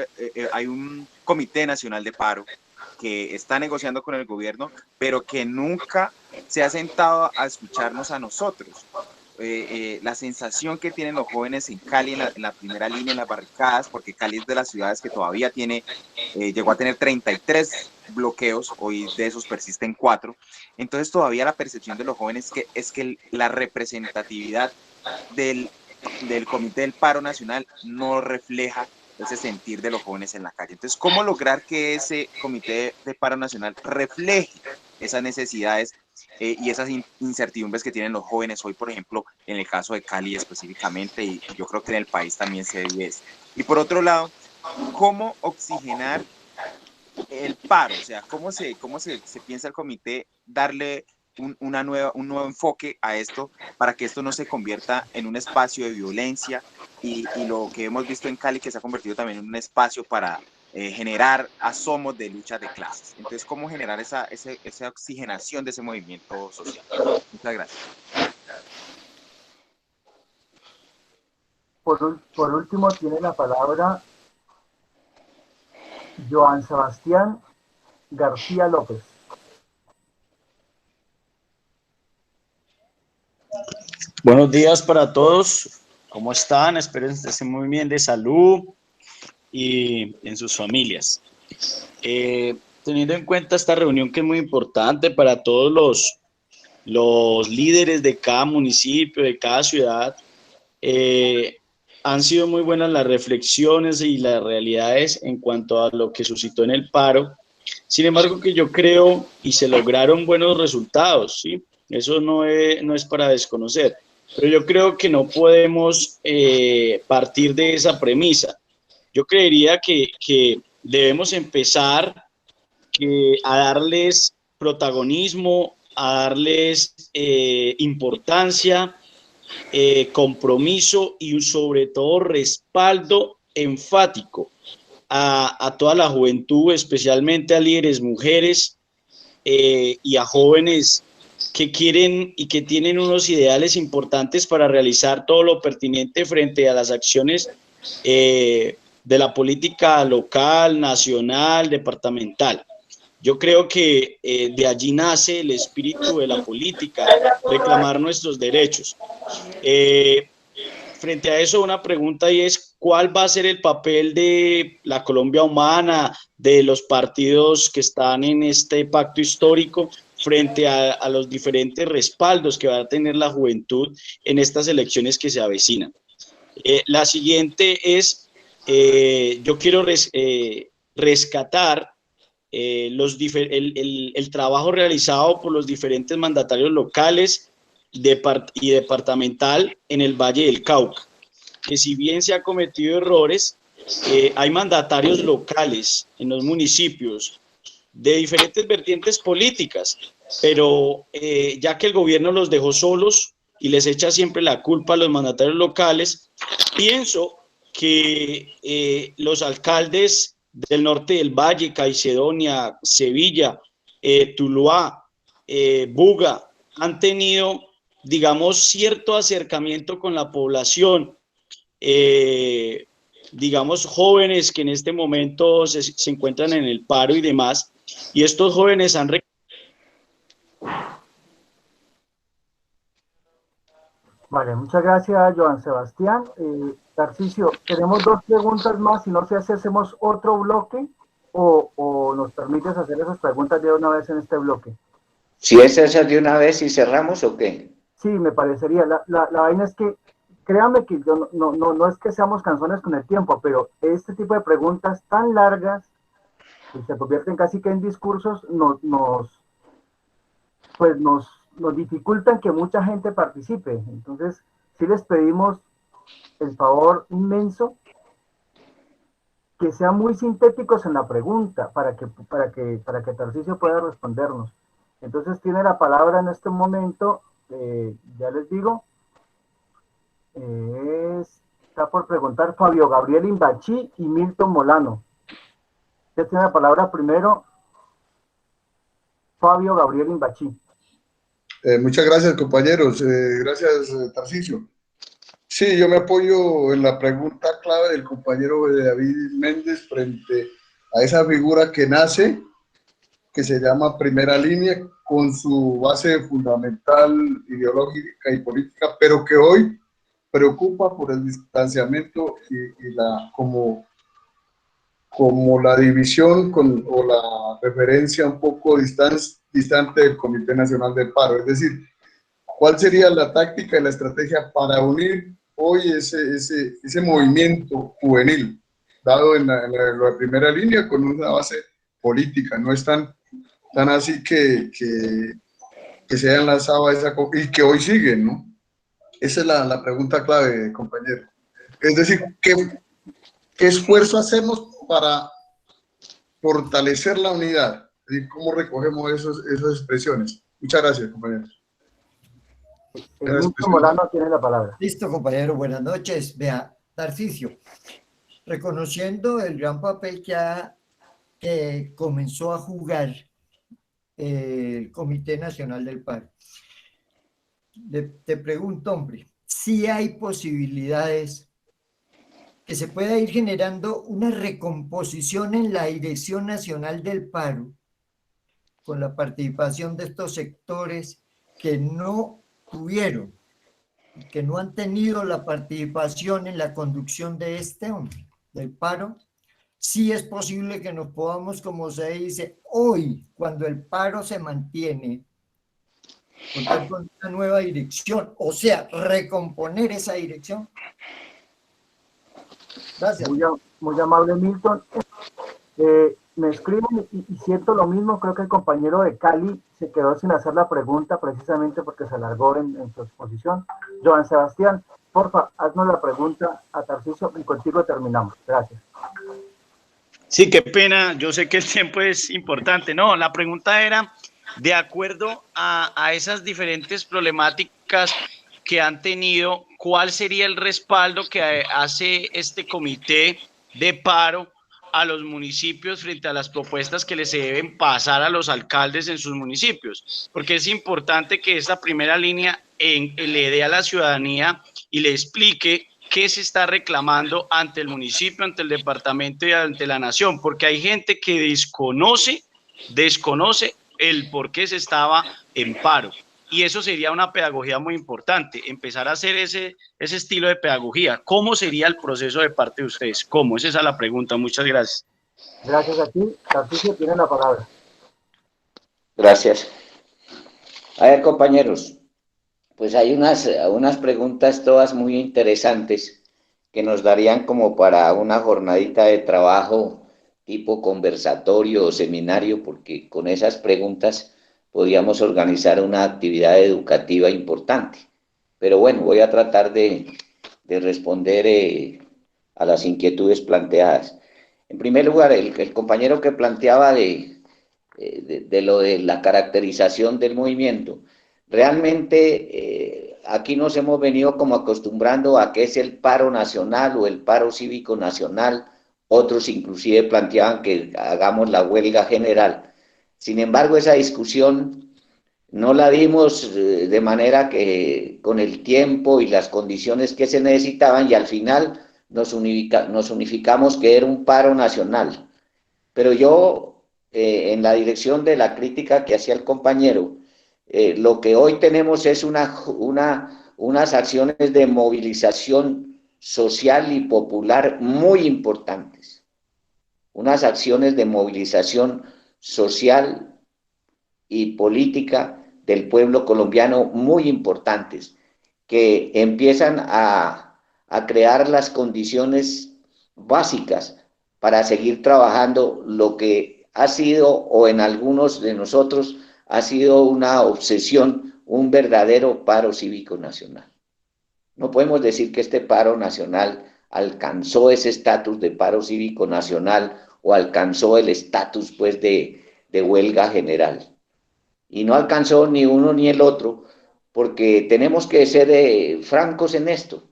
Speaker 14: hay un Comité Nacional de Paro que está negociando con el gobierno, pero que nunca se ha sentado a escucharnos a nosotros. la sensación que tienen los jóvenes en Cali, en la primera línea, en las barricadas, porque Cali es de las ciudades que todavía llegó a tener 33 bloqueos, hoy de esos persisten 4. Entonces todavía la percepción de los jóvenes es que la representatividad del Comité del Paro Nacional no refleja ese sentir de los jóvenes en la calle. Entonces, ¿cómo lograr que ese Comité de Paro Nacional refleje esas necesidades y esas incertidumbres que tienen los jóvenes hoy, por ejemplo, en el caso de Cali específicamente, y yo creo que en el país también se ve eso? Y por otro lado, ¿cómo oxigenar el paro? O sea, ¿cómo se piensa el comité darle un nuevo enfoque a esto para que esto no se convierta en un espacio de violencia y lo que hemos visto en Cali, que se ha convertido también en un espacio para generar asomos de luchas de clases? Entonces, ¿cómo generar esa oxigenación de ese movimiento social? Muchas gracias.
Speaker 7: Por último, tiene la palabra Joan Sebastián García López.
Speaker 15: Buenos días para todos. ¿Cómo están? Espero que estén muy bien de salud y en sus familias. Teniendo en cuenta esta reunión, que es muy importante para todos los líderes de cada municipio, de cada ciudad, han sido muy buenas las reflexiones y las realidades en cuanto a lo que suscitó en el paro. Sin embargo, que yo creo y se lograron buenos resultados, ¿sí? Eso no es para desconocer, pero yo creo que no podemos partir de esa premisa. Yo creería que debemos empezar a darles protagonismo, a darles importancia, compromiso y sobre todo respaldo enfático a toda la juventud, especialmente a líderes mujeres y a jóvenes que quieren y que tienen unos ideales importantes para realizar todo lo pertinente frente a las acciones de la política local, nacional, departamental. Yo creo que de allí nace el espíritu de la política, reclamar nuestros derechos. Frente a eso, una pregunta y es: ¿cuál va a ser el papel de la Colombia Humana, de los partidos que están en este pacto histórico frente a los diferentes respaldos que va a tener la juventud en estas elecciones que se avecinan? La siguiente es, yo quiero rescatar el trabajo realizado por los diferentes mandatarios locales y departamental en el Valle del Cauca, que si bien se han cometido errores, hay mandatarios locales en los municipios de diferentes vertientes políticas, pero ya que el gobierno los dejó solos y les echa siempre la culpa a los mandatarios locales, pienso que los alcaldes del norte del Valle, Caicedonia, Sevilla, Tuluá, Buga, han tenido, digamos, cierto acercamiento con la población, digamos, jóvenes que en este momento se encuentran en el paro y demás, y estos jóvenes han...
Speaker 7: Vale, muchas gracias, Joan Sebastián. Tarcisio, tenemos 2 preguntas más, y no sé si hacemos otro bloque o nos permites hacer esas preguntas de una vez en este bloque.
Speaker 4: Si es esa de una vez y cerramos, ¿o qué?
Speaker 7: Sí, me parecería. La vaina es que, créanme que yo no es que seamos cansones con el tiempo, pero este tipo de preguntas tan largas que se convierten casi que en discursos nos dificultan que mucha gente participe. Entonces, sí les pedimos el favor inmenso que sean muy sintéticos en la pregunta para que Tarcisio pueda respondernos. Entonces tiene la palabra en este momento, ya les digo, está por preguntar Fabio Gabriel Imbachí y Milton Molano. Usted tiene la palabra primero, Fabio Gabriel Imbachí.
Speaker 16: Muchas gracias, compañeros. Gracias, Tarcisio. Sí, yo me apoyo en la pregunta clave del compañero David Méndez frente a esa figura que nace que se llama Primera Línea, con su base fundamental ideológica y política, pero que hoy preocupa por el distanciamiento y como la división o la referencia un poco distante del Comité Nacional del Paro. Es decir, ¿cuál sería la táctica y la estrategia para unir hoy ese movimiento juvenil, dado en la primera línea con una base política? No es tan así que se hayan lanzado a esa y que hoy siguen, ¿no? Esa es la pregunta clave, compañero. Es decir, ¿qué esfuerzo hacemos para fortalecer la unidad? ¿Y cómo recogemos esas expresiones? Muchas gracias, compañeros.
Speaker 7: Ministro Molano tiene la palabra.
Speaker 17: Listo, compañero. Buenas noches. Vea, Tarcisio, reconociendo el gran papel que comenzó a jugar el Comité Nacional del Paro, te pregunto, hombre, si hay posibilidades que se pueda ir generando una recomposición en la Dirección Nacional del Paro con la participación de estos sectores que no tuvieron, que no han tenido la participación en la conducción de del paro. Sí es posible que nos podamos, como se dice, hoy, cuando el paro se mantiene, contar con una nueva dirección, o sea, recomponer esa dirección. Gracias.
Speaker 7: Muy amable, Milton. Me escriben y siento lo mismo. Creo que el compañero de Cali se quedó sin hacer la pregunta precisamente porque se alargó en su exposición. Joan Sebastián, porfa, haznos la pregunta a Tarcisio y contigo terminamos. Gracias.
Speaker 15: Sí, qué pena. Yo sé que el tiempo es importante. No, la pregunta era, de acuerdo a esas diferentes problemáticas que han tenido, ¿cuál sería el respaldo que hace este comité de paro a los municipios frente a las propuestas que les deben pasar a los alcaldes en sus municipios? Porque es importante que esta primera línea le dé a la ciudadanía y le explique qué se está reclamando ante el municipio, ante el departamento y ante la nación, porque hay gente que desconoce el por qué se estaba en paro. Y eso sería una pedagogía muy importante, empezar a hacer ese estilo de pedagogía. ¿Cómo sería el proceso de parte de ustedes? ¿Cómo? Esa es la pregunta. Muchas gracias.
Speaker 7: Gracias a ti. Tarcisio tiene la palabra.
Speaker 4: Gracias. A ver, compañeros, pues hay unas preguntas todas muy interesantes que nos darían como para una jornadita de trabajo tipo conversatorio o seminario, porque con esas preguntas podríamos organizar una actividad educativa importante. Pero bueno, voy a tratar de responder a las inquietudes planteadas. En primer lugar, el compañero que planteaba de lo de la caracterización del movimiento, realmente aquí nos hemos venido como acostumbrando a que es el paro nacional o el paro cívico nacional. Otros inclusive planteaban que hagamos la huelga general. Sin embargo, esa discusión no la dimos de manera que con el tiempo y las condiciones que se necesitaban, y al final nos unificamos que era un paro nacional. Pero yo, en la dirección de la crítica que hacía el compañero, lo que hoy tenemos es unas acciones de movilización social y popular muy importantes. Unas acciones de movilización social y política del pueblo colombiano muy importantes, que empiezan a crear las condiciones básicas para seguir trabajando lo que ha sido, o en algunos de nosotros, ha sido una obsesión, un verdadero paro cívico nacional. No podemos decir que este paro nacional alcanzó ese estatus de paro cívico nacional o alcanzó el estatus pues de huelga general. Y no alcanzó ni uno ni el otro, porque tenemos que ser francos en esto.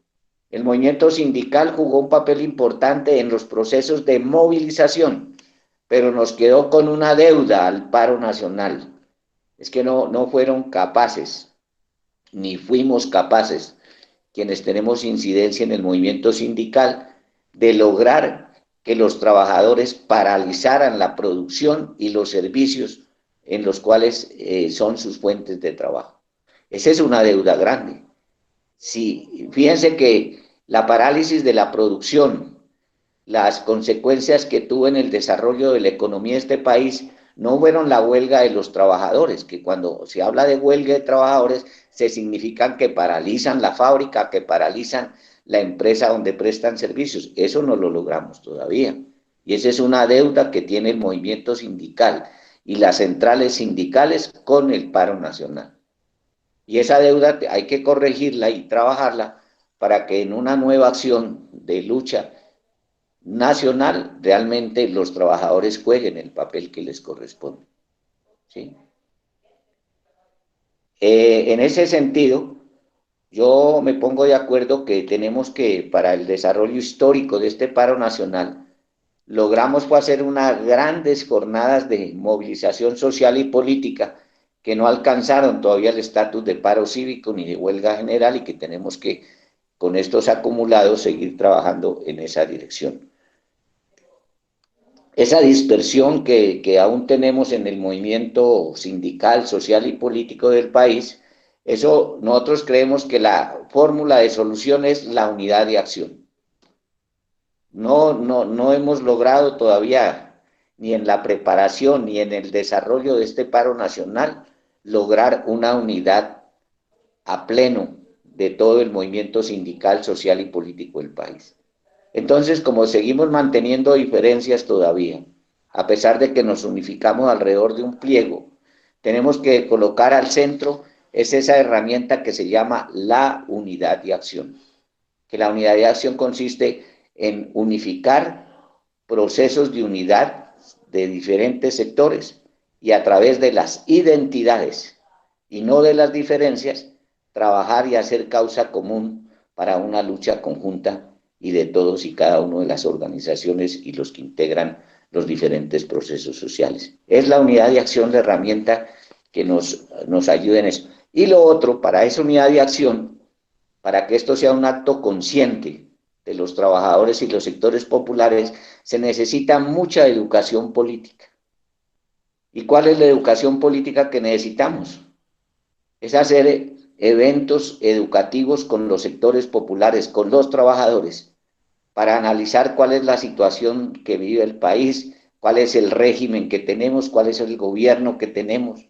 Speaker 4: El movimiento sindical jugó un papel importante en los procesos de movilización, pero nos quedó con una deuda al paro nacional. Es que no fueron capaces, ni fuimos capaces, quienes tenemos incidencia en el movimiento sindical, de lograr que los trabajadores paralizaran la producción y los servicios en los cuales son sus fuentes de trabajo. Esa es una deuda grande. Sí, fíjense que la parálisis de la producción, las consecuencias que tuvo en el desarrollo de la economía de este país, no fueron la huelga de los trabajadores, que cuando se habla de huelga de trabajadores, se significan que paralizan la fábrica, que paralizan la empresa donde prestan servicios. Eso no lo logramos todavía. Y esa es una deuda que tiene el movimiento sindical y las centrales sindicales con el paro nacional. Y esa deuda hay que corregirla y trabajarla para que en una nueva acción de lucha nacional realmente los trabajadores jueguen el papel que les corresponde. ¿Sí? En ese sentido, yo me pongo de acuerdo que tenemos que, para el desarrollo histórico de este paro nacional, logramos hacer unas grandes jornadas de movilización social y política que no alcanzaron todavía el estatus de paro cívico ni de huelga general y que tenemos que, con estos acumulados, seguir trabajando en esa dirección. Esa dispersión que aún tenemos en el movimiento sindical, social y político del país, eso nosotros creemos que la fórmula de solución es la unidad de acción. No hemos logrado todavía, ni en la preparación ni en el desarrollo de este paro nacional, lograr una unidad a pleno de todo el movimiento sindical, social y político del país. Entonces, como seguimos manteniendo diferencias todavía, a pesar de que nos unificamos alrededor de un pliego, tenemos que colocar al centro esa herramienta que se llama la unidad de acción. Que la unidad de acción consiste en unificar procesos de unidad de diferentes sectores y a través de las identidades y no de las diferencias, trabajar y hacer causa común para una lucha conjunta y de todos y cada una de las organizaciones y los que integran los diferentes procesos sociales. Es la unidad de acción la herramienta que nos ayuda en eso. Y lo otro, para esa unidad de acción, para que esto sea un acto consciente de los trabajadores y los sectores populares, se necesita mucha educación política. ¿Y cuál es la educación política que necesitamos? Es hacer eventos educativos con los sectores populares, con los trabajadores, para analizar cuál es la situación que vive el país, cuál es el régimen que tenemos, cuál es el gobierno que tenemos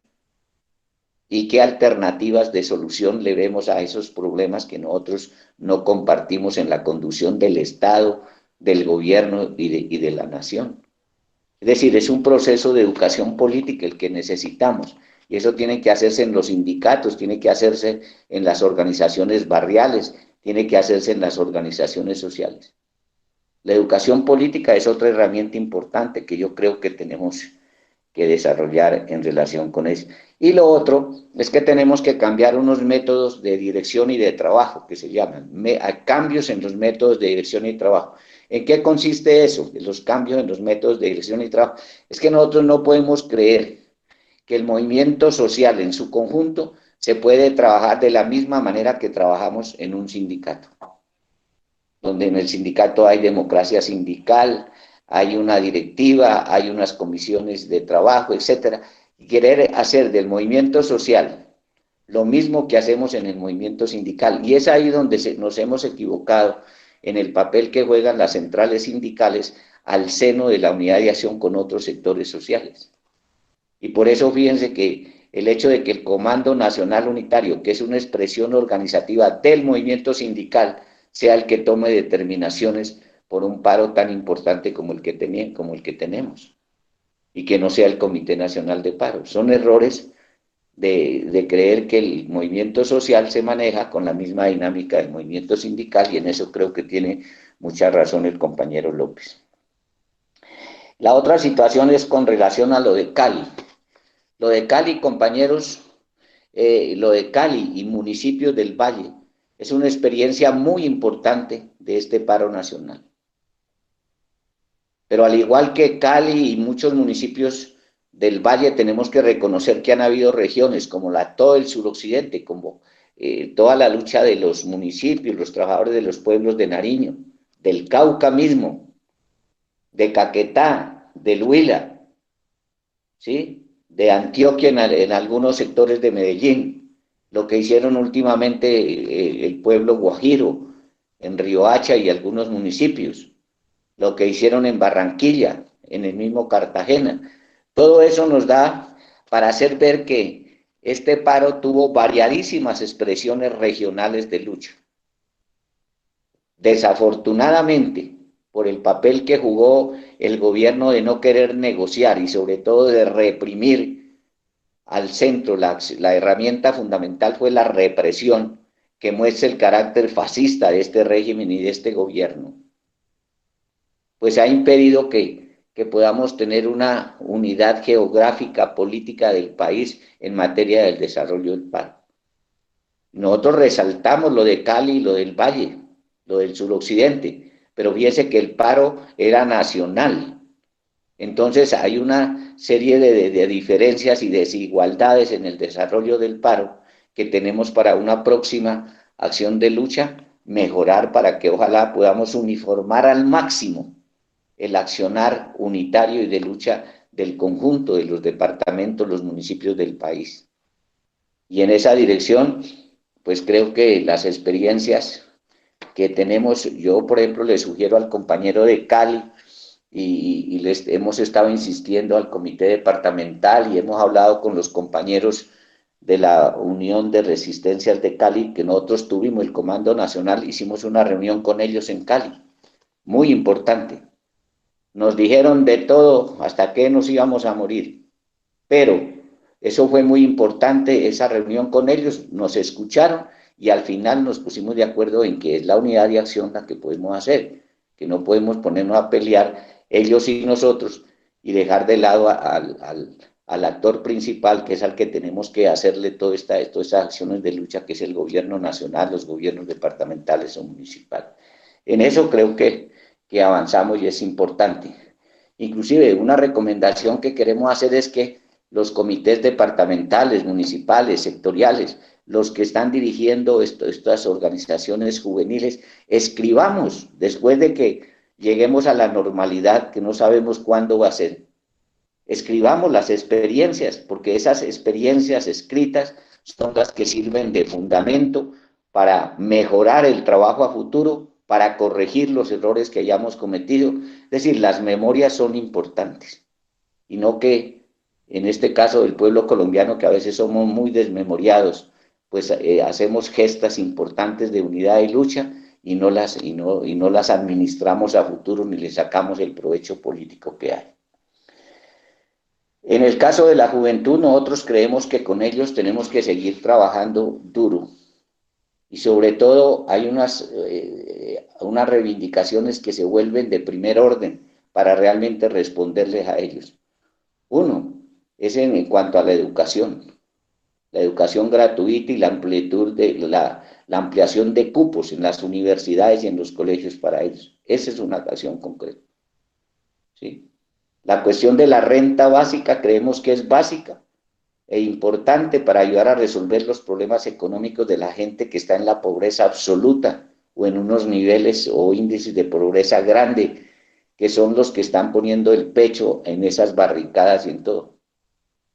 Speaker 4: y qué alternativas de solución le vemos a esos problemas que nosotros no compartimos en la conducción del Estado, del gobierno y de la nación. Es decir, es un proceso de educación política el que necesitamos. Y eso tiene que hacerse en los sindicatos, tiene que hacerse en las organizaciones barriales, tiene que hacerse en las organizaciones sociales. La educación política es otra herramienta importante que yo creo que tenemos que desarrollar en relación con eso. Y lo otro es que tenemos que cambiar unos métodos de dirección y de trabajo, que se llaman cambios en los métodos de dirección y trabajo. ¿En qué consiste eso? Los cambios en los métodos de dirección y trabajo. Es que nosotros no podemos creer que el movimiento social en su conjunto se puede trabajar de la misma manera que trabajamos en un sindicato, donde en el sindicato hay democracia sindical, hay una directiva, hay unas comisiones de trabajo, etcétera, y querer hacer del movimiento social lo mismo que hacemos en el movimiento sindical, y es ahí donde nos hemos equivocado en el papel que juegan las centrales sindicales al seno de la unidad de acción con otros sectores sociales. Y por eso fíjense que el hecho de que el Comando Nacional Unitario, que es una expresión organizativa del movimiento sindical, sea el que tome determinaciones por un paro tan importante como el que tenemos, y que no sea el Comité Nacional de Paro. Son errores de creer que el movimiento social se maneja con la misma dinámica del movimiento sindical, y en eso creo que tiene mucha razón el compañero López. La otra situación es con relación a lo de Cali. Lo de Cali, compañeros, lo de Cali y municipios del Valle es una experiencia muy importante de este paro nacional. Pero al igual que Cali y muchos municipios del Valle, tenemos que reconocer que han habido regiones como todo el suroccidente, como toda la lucha de los municipios, los trabajadores de los pueblos de Nariño, del Cauca mismo, de Caquetá, del Huila, ¿sí?, de Antioquia en algunos sectores de Medellín, lo que hicieron últimamente el pueblo guajiro, en Riohacha y algunos municipios, lo que hicieron en Barranquilla, en el mismo Cartagena. Todo eso nos da para hacer ver que este paro tuvo variadísimas expresiones regionales de lucha. Desafortunadamente, por el papel que jugó el gobierno de no querer negociar y sobre todo de reprimir al centro, la herramienta fundamental fue la represión, que muestra el carácter fascista de este régimen y de este gobierno, pues ha impedido que podamos tener una unidad geográfica, política del país en materia del desarrollo del paro. Nosotros resaltamos lo de Cali y lo del Valle, lo del suroccidente, pero fíjense que el paro era nacional. Entonces hay una serie de diferencias y desigualdades en el desarrollo del paro que tenemos para una próxima acción de lucha, mejorar para que ojalá podamos uniformar al máximo el accionar unitario y de lucha del conjunto de los departamentos, los municipios del país. Y en esa dirección, pues creo que las experiencias que tenemos, yo por ejemplo le sugiero al compañero de Cali, y les hemos estado insistiendo al comité departamental y hemos hablado con los compañeros de la Unión de Resistencias de Cali, que nosotros tuvimos, el Comando Nacional, hicimos una reunión con ellos en Cali, muy importante. Nos dijeron de todo, hasta que nos íbamos a morir, pero eso fue muy importante, esa reunión con ellos, nos escucharon y al final nos pusimos de acuerdo en que es la unidad de acción la que podemos hacer, que no podemos ponernos a pelear ellos y nosotros y dejar de lado al actor principal, que es al que tenemos que hacerle todas estas acciones de lucha, que es el gobierno nacional, los gobiernos departamentales o municipales. En eso creo que avanzamos y es importante. Inclusive una recomendación que queremos hacer es que los comités departamentales, municipales, sectoriales, los que están dirigiendo estas organizaciones juveniles, escribamos después de que lleguemos a la normalidad, que no sabemos cuándo va a ser. Escribamos las experiencias, porque esas experiencias escritas son las que sirven de fundamento para mejorar el trabajo a futuro, para corregir los errores que hayamos cometido. Es decir, las memorias son importantes, y no que, en este caso del pueblo colombiano, que a veces somos muy desmemoriados, pues hacemos gestas importantes de unidad y lucha, y no las administramos a futuro ni le sacamos el provecho político que hay. En el caso de la juventud, nosotros creemos que con ellos tenemos que seguir trabajando duro y sobre todo hay unas reivindicaciones que se vuelven de primer orden para realmente responderles a ellos. Uno es en cuanto a la educación gratuita y la amplitud de la ampliación de cupos en las universidades y en los colegios para ellos. Esa es una acción concreta. ¿Sí? La cuestión de la renta básica creemos que es básica e importante para ayudar a resolver los problemas económicos de la gente que está en la pobreza absoluta o en unos niveles o índices de pobreza grande, que son los que están poniendo el pecho en esas barricadas y en todo.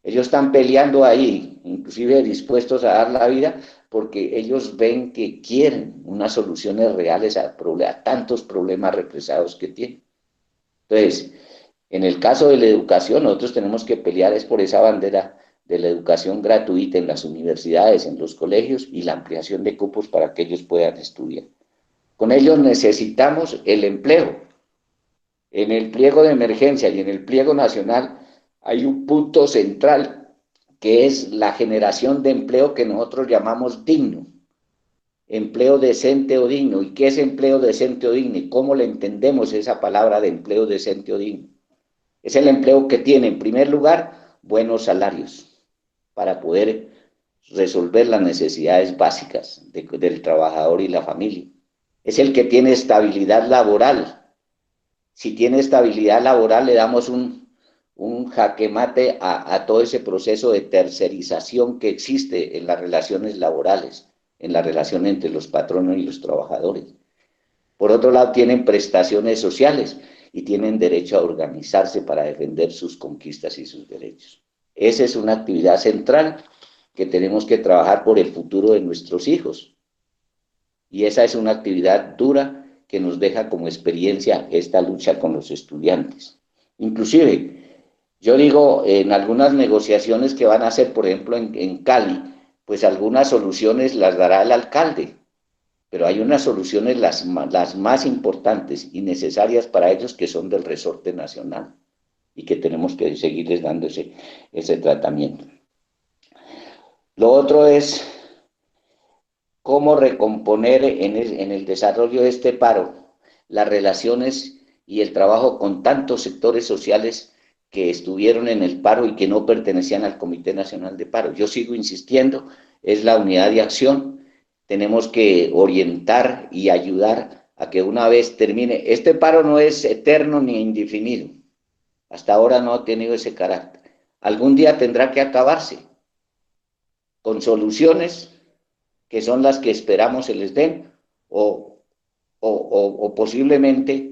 Speaker 4: Ellos están peleando ahí, inclusive dispuestos a dar la vida, porque ellos ven que quieren unas soluciones reales a tantos problemas represados que tienen. Entonces, en el caso de la educación, nosotros tenemos que pelear es por esa bandera de la educación gratuita en las universidades, en los colegios, y la ampliación de cupos para que ellos puedan estudiar. Con ellos necesitamos el empleo. En el pliego de emergencia y en el pliego nacional hay un punto central que es la generación de empleo que nosotros llamamos digno, empleo decente o digno. ¿Y qué es empleo decente o digno? ¿Y cómo le entendemos esa palabra de empleo decente o digno? Es el empleo que tiene, en primer lugar, buenos salarios para poder resolver las necesidades básicas del trabajador y la familia. Es el que tiene estabilidad laboral. Si tiene estabilidad laboral, le damos un jaque mate a todo ese proceso de tercerización que existe en las relaciones laborales, en la relación entre los patronos y los trabajadores. Por otro lado, tienen prestaciones sociales y tienen derecho a organizarse para defender sus conquistas y sus derechos. Esa es una actividad central que tenemos que trabajar por el futuro de nuestros hijos. Y esa es una actividad dura que nos deja como experiencia esta lucha con los estudiantes. Inclusive, yo digo, en algunas negociaciones que van a hacer, por ejemplo, en Cali, pues algunas soluciones las dará el alcalde, pero hay unas soluciones las más importantes y necesarias para ellos que son del resorte nacional y que tenemos que seguirles dando ese tratamiento. Lo otro es cómo recomponer en el desarrollo de este paro las relaciones y el trabajo con tantos sectores sociales que estuvieron en el paro y que no pertenecían al Comité Nacional de Paro. Yo sigo insistiendo, es la unidad de acción, tenemos que orientar y ayudar a que una vez termine. Este paro no es eterno ni indefinido, hasta ahora no ha tenido ese carácter. Algún día tendrá que acabarse con soluciones que son las que esperamos se les den, o posiblemente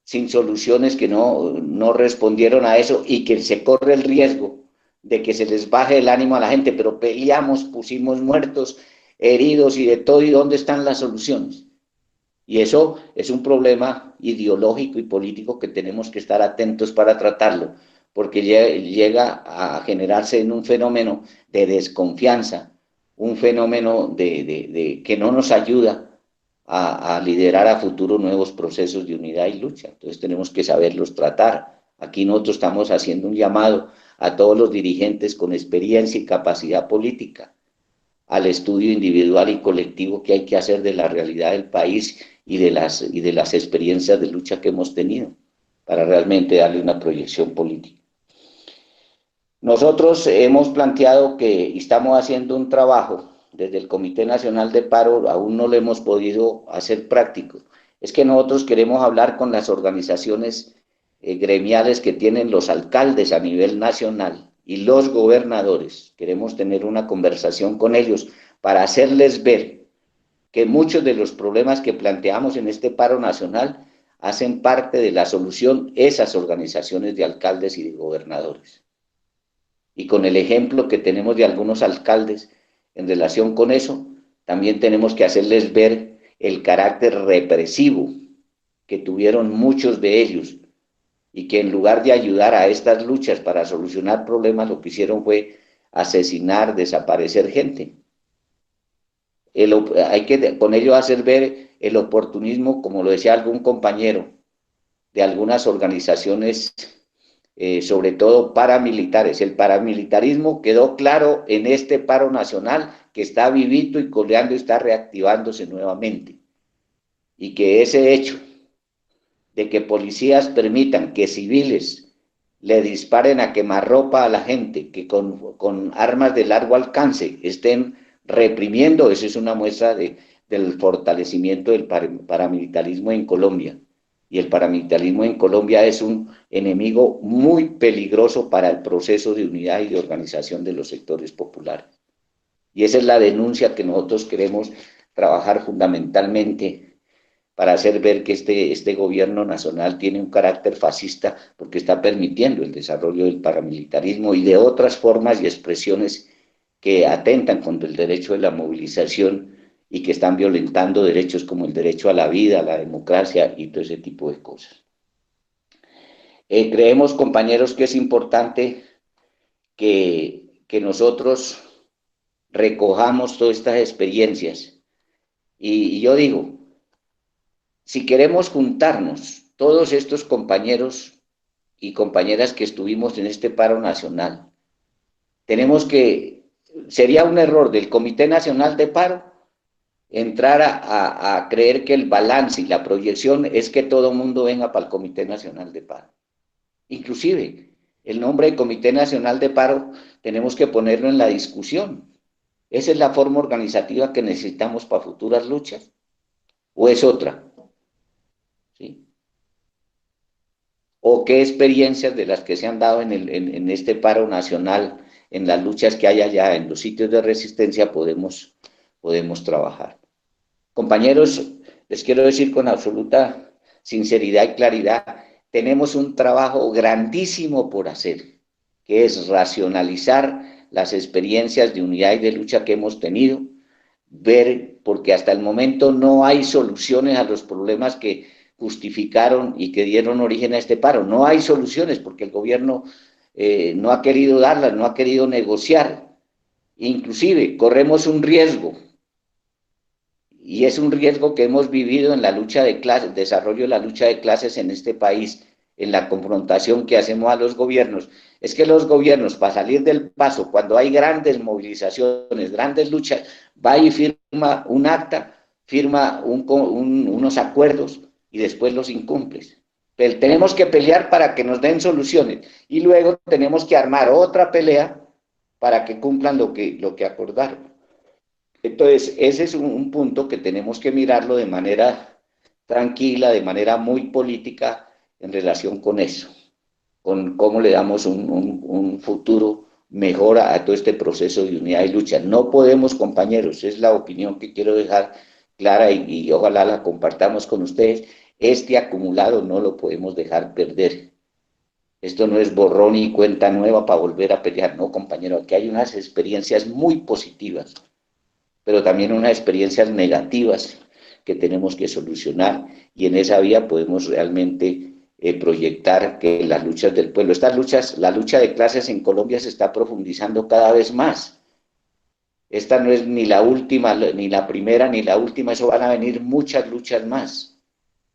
Speaker 4: sin soluciones que no respondieron a eso y que se corre el riesgo de que se les baje el ánimo a la gente, pero peleamos, pusimos muertos, heridos y de todo, ¿y dónde están las soluciones? Y eso es un problema ideológico y político que tenemos que estar atentos para tratarlo, porque llega a generarse en un fenómeno de desconfianza, un fenómeno de que no nos ayuda a liderar a futuro nuevos procesos de unidad y lucha. Entonces tenemos que saberlos tratar. Aquí nosotros estamos haciendo un llamado a todos los dirigentes con experiencia y capacidad política, al estudio individual y colectivo que hay que hacer de la realidad del país y de las experiencias de lucha que hemos tenido, para realmente darle una proyección política. Nosotros hemos planteado que estamos haciendo un trabajo desde el Comité Nacional de Paro, aún no lo hemos podido hacer práctico. Es que nosotros queremos hablar con las organizaciones gremiales que tienen los alcaldes a nivel nacional y los gobernadores. Queremos tener una conversación con ellos para hacerles ver que muchos de los problemas que planteamos en este paro nacional hacen parte de la solución esas organizaciones de alcaldes y de gobernadores. Y con el ejemplo que tenemos de algunos alcaldes en relación con eso, también tenemos que hacerles ver el carácter represivo que tuvieron muchos de ellos y que en lugar de ayudar a estas luchas para solucionar problemas, lo que hicieron fue asesinar, desaparecer gente. Hay que con ello hacer ver el oportunismo, como lo decía algún compañero, de algunas organizaciones, sobre todo paramilitares. El paramilitarismo quedó claro en este paro nacional que está vivito y coleando y está reactivándose nuevamente. Y que ese hecho de que policías permitan que civiles le disparen a quemarropa a la gente, que con armas de largo alcance estén reprimiendo, eso es una muestra del fortalecimiento del paramilitarismo en Colombia. Y el paramilitarismo en Colombia es un enemigo muy peligroso para el proceso de unidad y de organización de los sectores populares. Y esa es la denuncia que nosotros queremos trabajar fundamentalmente para hacer ver que este gobierno nacional tiene un carácter fascista porque está permitiendo el desarrollo del paramilitarismo y de otras formas y expresiones que atentan contra el derecho de la movilización y que están violentando derechos como el derecho a la vida, a la democracia y todo ese tipo de cosas. Creemos, compañeros, que es importante que nosotros recojamos todas estas experiencias. Y yo digo, si queremos juntarnos, todos estos compañeros y compañeras que estuvimos en este paro nacional, sería un error del Comité Nacional de Paro entrar a creer que el balance y la proyección es que todo el mundo venga para el Comité Nacional de Paro. Inclusive, el nombre de Comité Nacional de Paro tenemos que ponerlo en la discusión. ¿Esa es la forma organizativa que necesitamos para futuras luchas? ¿O es otra? ¿Sí? ¿O qué experiencias de las que se han dado en este paro nacional, en las luchas que hay allá, en los sitios de resistencia, podemos trabajar? Compañeros, les quiero decir con absoluta sinceridad y claridad, tenemos un trabajo grandísimo por hacer. que es racionalizar las experiencias de unidad y de lucha que hemos tenido, ver, porque hasta el momento no hay soluciones a los problemas que justificaron y que dieron origen a este paro. No hay soluciones porque el gobierno no ha querido darlas, no ha querido negociar. Inclusive corremos un riesgo, y es un riesgo que hemos vivido en la lucha de clases, desarrollo de la lucha de clases en este país, en la confrontación que hacemos a los gobiernos. Es que los gobiernos, para salir del paso, cuando hay grandes movilizaciones, grandes luchas, va y firma un acta, firma unos acuerdos y después los incumple. Pero tenemos que pelear para que nos den soluciones y luego tenemos que armar otra pelea para que cumplan lo que acordaron. Entonces, ese es un punto que tenemos que mirarlo de manera tranquila, de manera muy política en relación con eso, con cómo le damos un futuro mejor a todo este proceso de unidad y lucha. No podemos, compañeros, es la opinión que quiero dejar clara y ojalá la compartamos con ustedes, este acumulado no lo podemos dejar perder. Esto no es borrón y cuenta nueva para volver a pelear, no, compañero, aquí hay unas experiencias muy positivas, pero también unas experiencias negativas que tenemos que solucionar y en esa vía podemos realmente proyectar que las luchas del pueblo, estas luchas, la lucha de clases en Colombia se está profundizando cada vez más. Esta no es ni la última, ni la primera, ni la última, eso van a venir muchas luchas más.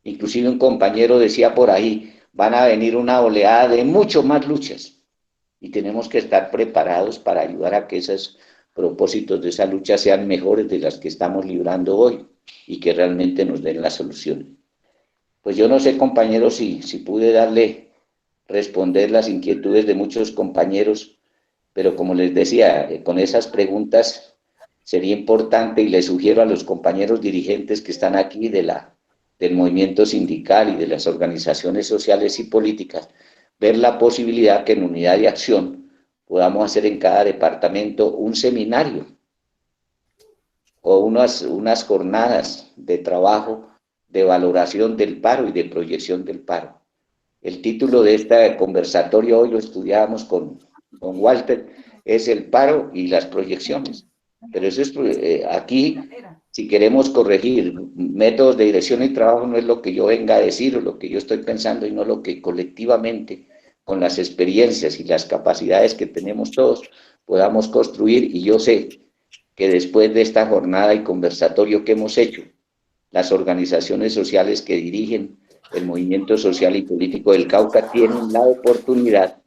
Speaker 4: Inclusive un compañero decía por ahí, van a venir una oleada de mucho más luchas y tenemos que estar preparados para ayudar a que esos propósitos de esa lucha sean mejores de las que estamos librando hoy y que realmente nos den la solución. Pues yo no sé, compañeros, si pude responder las inquietudes de muchos compañeros, pero como les decía, con esas preguntas sería importante y les sugiero a los compañeros dirigentes que están aquí del movimiento sindical y de las organizaciones sociales y políticas, ver la posibilidad que en Unidad de Acción podamos hacer en cada departamento un seminario o unas jornadas de trabajo de valoración del paro y de proyección del paro. El título de este conversatorio, hoy lo estudiábamos con Walter, es el paro y las proyecciones. Pero eso es, aquí, si queremos corregir métodos de dirección y trabajo, no es lo que yo venga a decir o lo que yo estoy pensando, y no lo que colectivamente, con las experiencias y las capacidades que tenemos todos, podamos construir. Y yo sé que después de esta jornada y conversatorio que hemos hecho, las organizaciones sociales que dirigen el movimiento social y político del Cauca tienen la oportunidad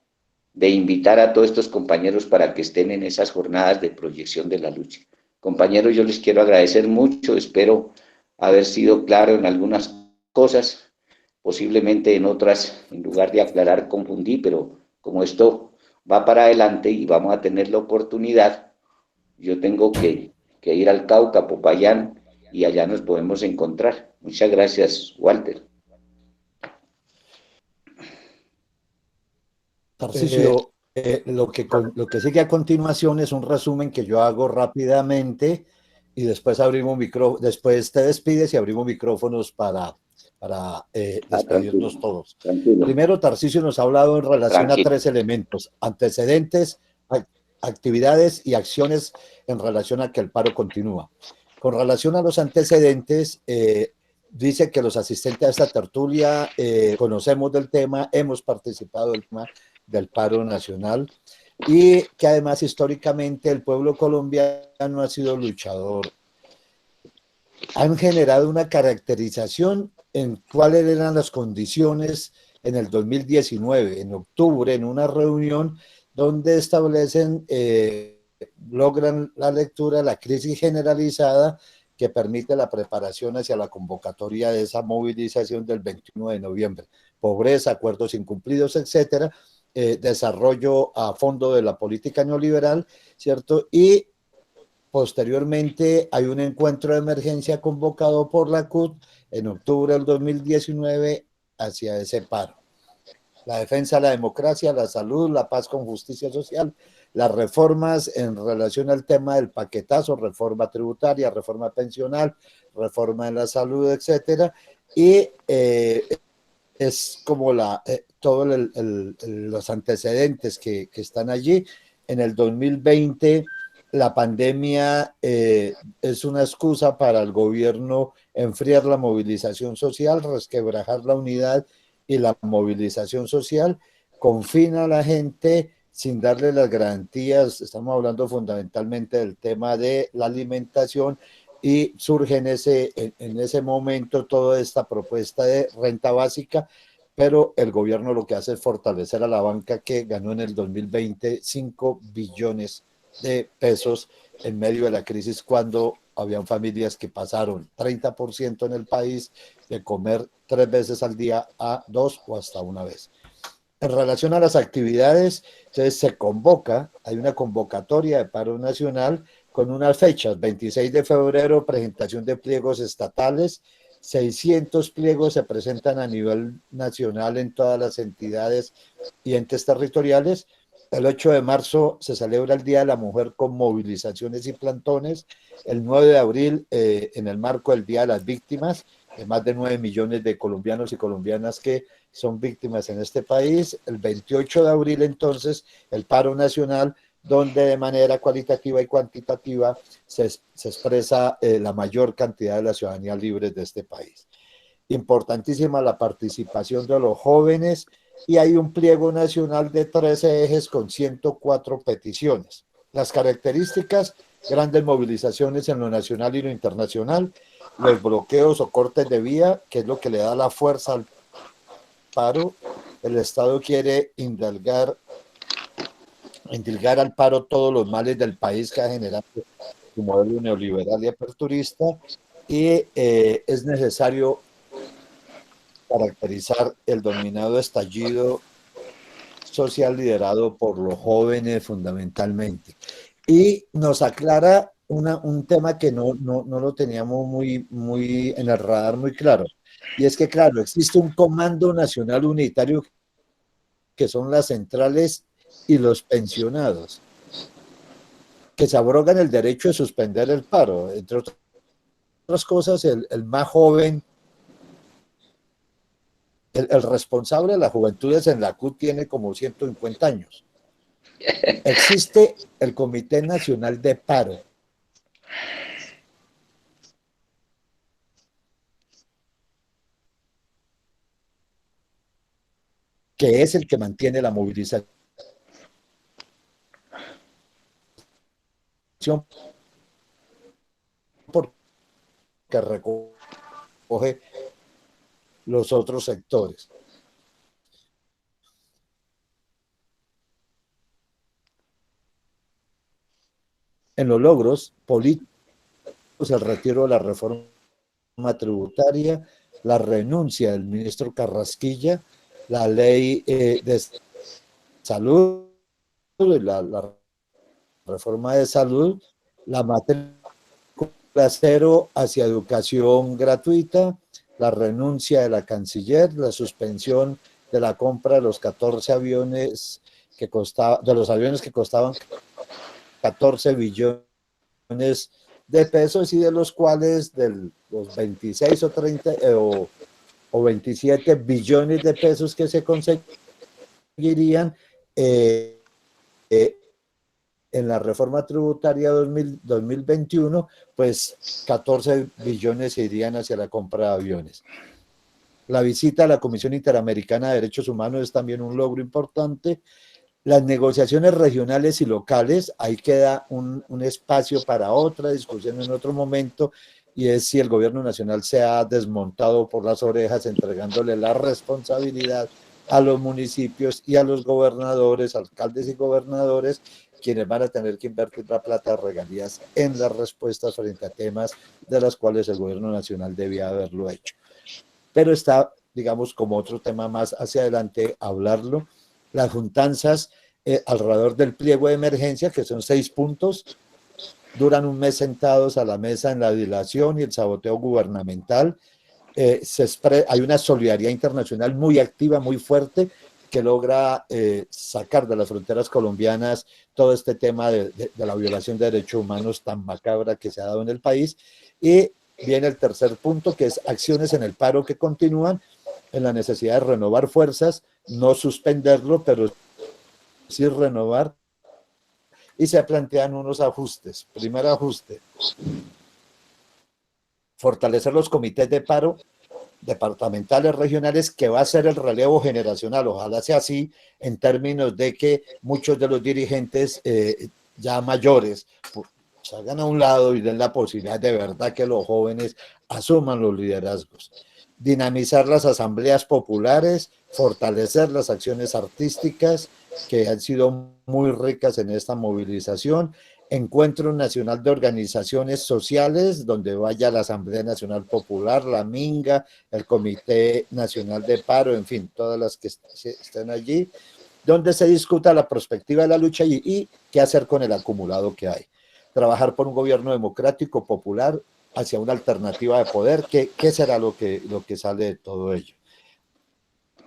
Speaker 4: de invitar a todos estos compañeros para que estén en esas jornadas de proyección de la lucha. Compañeros, yo les quiero agradecer mucho, espero haber sido claro en algunas cosas, posiblemente en otras, en lugar de aclarar, confundí, pero como esto va para adelante y vamos a tener la oportunidad, yo tengo que ir al Cauca, Popayán, y allá nos podemos encontrar. Muchas gracias, Walter.
Speaker 1: Tarcisio, lo que sigue a continuación es un resumen que yo hago rápidamente y después después te despides y abrimos micrófonos para despedirnos todos.
Speaker 4: Tranquilo.
Speaker 1: Primero, Tarcisio nos ha hablado en relación a tres elementos: antecedentes, actividades y acciones en relación a que el paro continúa. Con relación a los antecedentes, dice que los asistentes a esta tertulia conocemos del tema, hemos participado del tema del paro nacional y que además históricamente el pueblo colombiano ha sido luchador. Han generado una caracterización en cuáles eran las condiciones en el 2019, en octubre, en una reunión donde establecen, logran la lectura, la crisis generalizada que permite la preparación hacia la convocatoria de esa movilización del 21 de noviembre. Pobreza, acuerdos incumplidos, etcétera, desarrollo a fondo de la política neoliberal, ¿cierto? Y posteriormente hay un encuentro de emergencia convocado por la CUT en octubre del 2019 hacia ese paro. La defensa de la democracia, la salud, la paz con justicia social, las reformas en relación al tema del paquetazo, reforma tributaria, reforma pensional, reforma en la salud, etcétera, y es como todos los antecedentes que están allí. En el 2020, la pandemia es una excusa para el gobierno enfriar la movilización social, resquebrajar la unidad y la movilización social, confina a la gente sin darle las garantías. Estamos hablando fundamentalmente del tema de la alimentación, y surge en ese momento toda esta propuesta de renta básica, pero el gobierno lo que hace es fortalecer a la banca, que ganó en el 2020 5 billones de pesos en medio de la crisis, cuando habían familias que pasaron 30% en el país de comer 3 veces al día a 2 o hasta una vez. En relación a las actividades, entonces se convoca, hay una convocatoria de paro nacional con unas fechas: 26 de febrero, presentación de pliegos estatales, 600 pliegos se presentan a nivel nacional en todas las entidades y entes territoriales. El 8 de marzo se celebra el Día de la Mujer con movilizaciones y plantones. El 9 de abril, en el marco del Día de las Víctimas, de más de 9 millones de colombianos y colombianas que son víctimas en este país. El 28 de abril, entonces, el paro nacional, donde de manera cualitativa y cuantitativa se expresa la mayor cantidad de la ciudadanía libre de este país. Importantísima la participación de los jóvenes, y hay un pliego nacional de 13 ejes con 104 peticiones. Las características: grandes movilizaciones en lo nacional y lo internacional, los bloqueos o cortes de vía, que es lo que le da la fuerza al paro. El Estado quiere indilgar al paro todos los males del país que ha generado su modelo neoliberal y aperturista, y es necesario caracterizar el denominado estallido social liderado por los jóvenes fundamentalmente. Y nos aclara un tema que no lo teníamos muy en el radar muy claro, y es que, claro, existe un Comando Nacional Unitario, que son las centrales y los pensionados, que se abrogan el derecho de suspender el paro. Entre otras cosas, el más joven, el responsable de las juventudes en la CUT, tiene como 150 años. Existe el Comité Nacional de Paro, que es el que mantiene la movilización porque recoge los otros sectores. En los logros políticos, el retiro de la reforma tributaria, la renuncia del ministro Carrasquilla, la ley de salud, la reforma de salud, la matrícula cero hacia educación gratuita, la renuncia de la canciller, la suspensión de la compra de los 14 aviones que costaban 14 billones de pesos, y de los cuales los 26 o 30 o 27 billones de pesos que se conseguirían en la reforma tributaria 2021, pues 14 billones se irían hacia la compra de aviones. La visita a la Comisión Interamericana de Derechos Humanos es también un logro importante. Las negociaciones regionales y locales, ahí queda un espacio para otra discusión en otro momento, y es si el gobierno nacional se ha desmontado por las orejas, entregándole la responsabilidad a los municipios y a los gobernadores, alcaldes y gobernadores, quienes van a tener que invertir la plata de regalías en las respuestas frente a temas de los cuales el gobierno nacional debía haberlo hecho. Pero está, digamos, como otro tema más hacia adelante, hablarlo, las juntanzas alrededor del pliego de emergencia, que son 6 puntos, duran un mes sentados a la mesa en la dilación y el saboteo gubernamental. Hay una solidaridad internacional muy activa, muy fuerte, que logra sacar de las fronteras colombianas todo este tema de la violación de derechos humanos tan macabra que se ha dado en el país. Y viene el tercer punto, que es acciones en el paro que continúan. en la necesidad de renovar fuerzas, no suspenderlo, pero sí renovar, y se plantean unos ajustes. Primer ajuste: fortalecer los comités de paro departamentales, regionales, que va a ser el relevo generacional. Ojalá sea así, en términos de que muchos de los dirigentes ya mayores salgan a un lado y den la posibilidad de verdad que los jóvenes asuman los liderazgos. Dinamizar las asambleas populares, fortalecer las acciones artísticas que han sido muy ricas en esta movilización. Encuentro Nacional de Organizaciones Sociales, donde vaya la Asamblea Nacional Popular, la Minga, el Comité Nacional de Paro, en fin, todas las que estén allí, donde se discuta la perspectiva de la lucha y qué hacer con el acumulado que hay. Trabajar por un gobierno democrático, popular, hacia una alternativa de poder. ¿Qué será lo que sale de todo ello?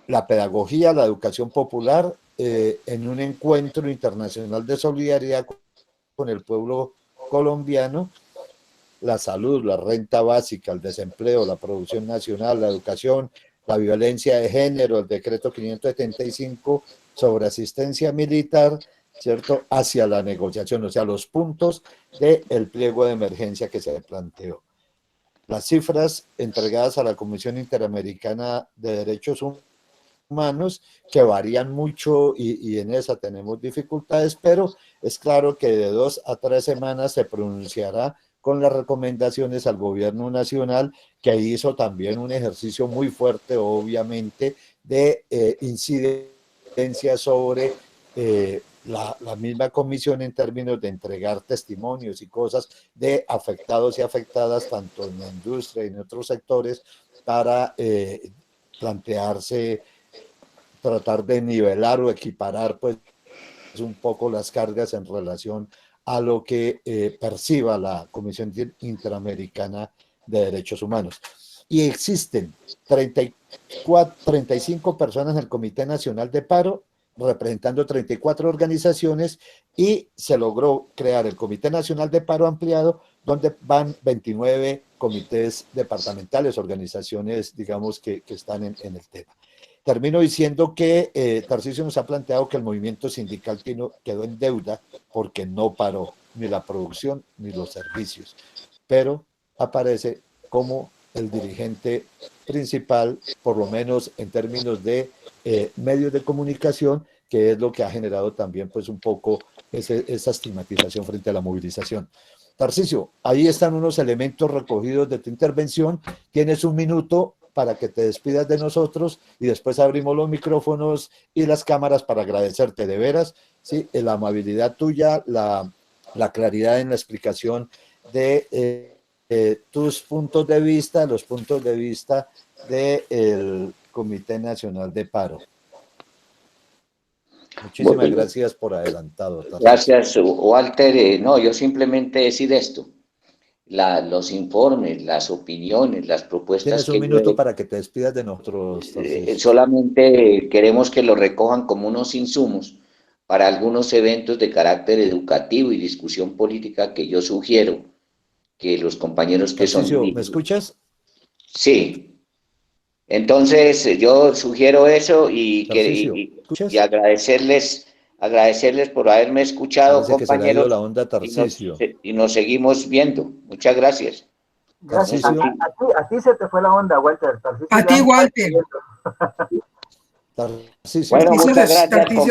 Speaker 1: La pedagogía, la educación popular, en un encuentro internacional de solidaridad con el pueblo colombiano, la salud, la renta básica, el desempleo, la producción nacional, la educación, la violencia de género, el decreto 575 sobre asistencia militar, ¿cierto?, hacia la negociación, o sea, los puntos del pliego de emergencia que se planteó. Las cifras entregadas a la Comisión Interamericana de Derechos Humanos, que varían mucho y en esa tenemos dificultades, pero es claro que de 2 a 3 semanas se pronunciará con las recomendaciones al gobierno nacional, que hizo también un ejercicio muy fuerte, obviamente, de incidencia sobre la misma comisión en términos de entregar testimonios y cosas de afectados y afectadas, tanto en la industria y en otros sectores, para plantearse, tratar de nivelar o equiparar pues un poco las cargas en relación a lo que perciba la Comisión Interamericana de Derechos Humanos. Y existen 35 personas en el Comité Nacional de Paro, representando 34 organizaciones, y se logró crear el Comité Nacional de Paro ampliado, donde van 29 comités departamentales, organizaciones, digamos, que están en el tema. Termino diciendo que Tarcisio nos ha planteado que el movimiento sindical quedó en deuda porque no paró ni la producción ni los servicios, pero aparece como el dirigente principal, por lo menos en términos de medios de comunicación, que es lo que ha generado también pues un poco esa estigmatización frente a la movilización. Tarcisio, ahí están unos elementos recogidos de tu intervención. Tienes un minuto para que te despidas de nosotros y después abrimos los micrófonos y las cámaras para agradecerte de veras, ¿sí?, la amabilidad tuya, la claridad en la explicación de tus puntos de vista, los puntos de vista del Comité Nacional de Paro. Muchísimas gracias por adelantado. Tarcisio.
Speaker 4: Gracias, Walter. No, yo simplemente decir esto. Los informes, las opiniones, las propuestas.
Speaker 1: Tienes un minuto para que te despidas de nosotros.
Speaker 4: Solamente queremos que lo recojan como unos insumos para algunos eventos de carácter educativo y discusión política que yo sugiero que los compañeros que
Speaker 1: Tarcisio,
Speaker 4: son...
Speaker 1: ¿me escuchas?
Speaker 4: Sí. Entonces yo sugiero eso y agradecerles por haberme escuchado,
Speaker 1: parece
Speaker 4: compañeros,
Speaker 1: que se le ha ido la onda, Tarcisio.
Speaker 4: y nos seguimos viendo. Muchas gracias.
Speaker 7: Gracias. A ti se te fue la onda, Walter. Tarcisio,
Speaker 6: a ti, Walter.
Speaker 1: Tarcisio.
Speaker 4: Bueno, muchas gracias.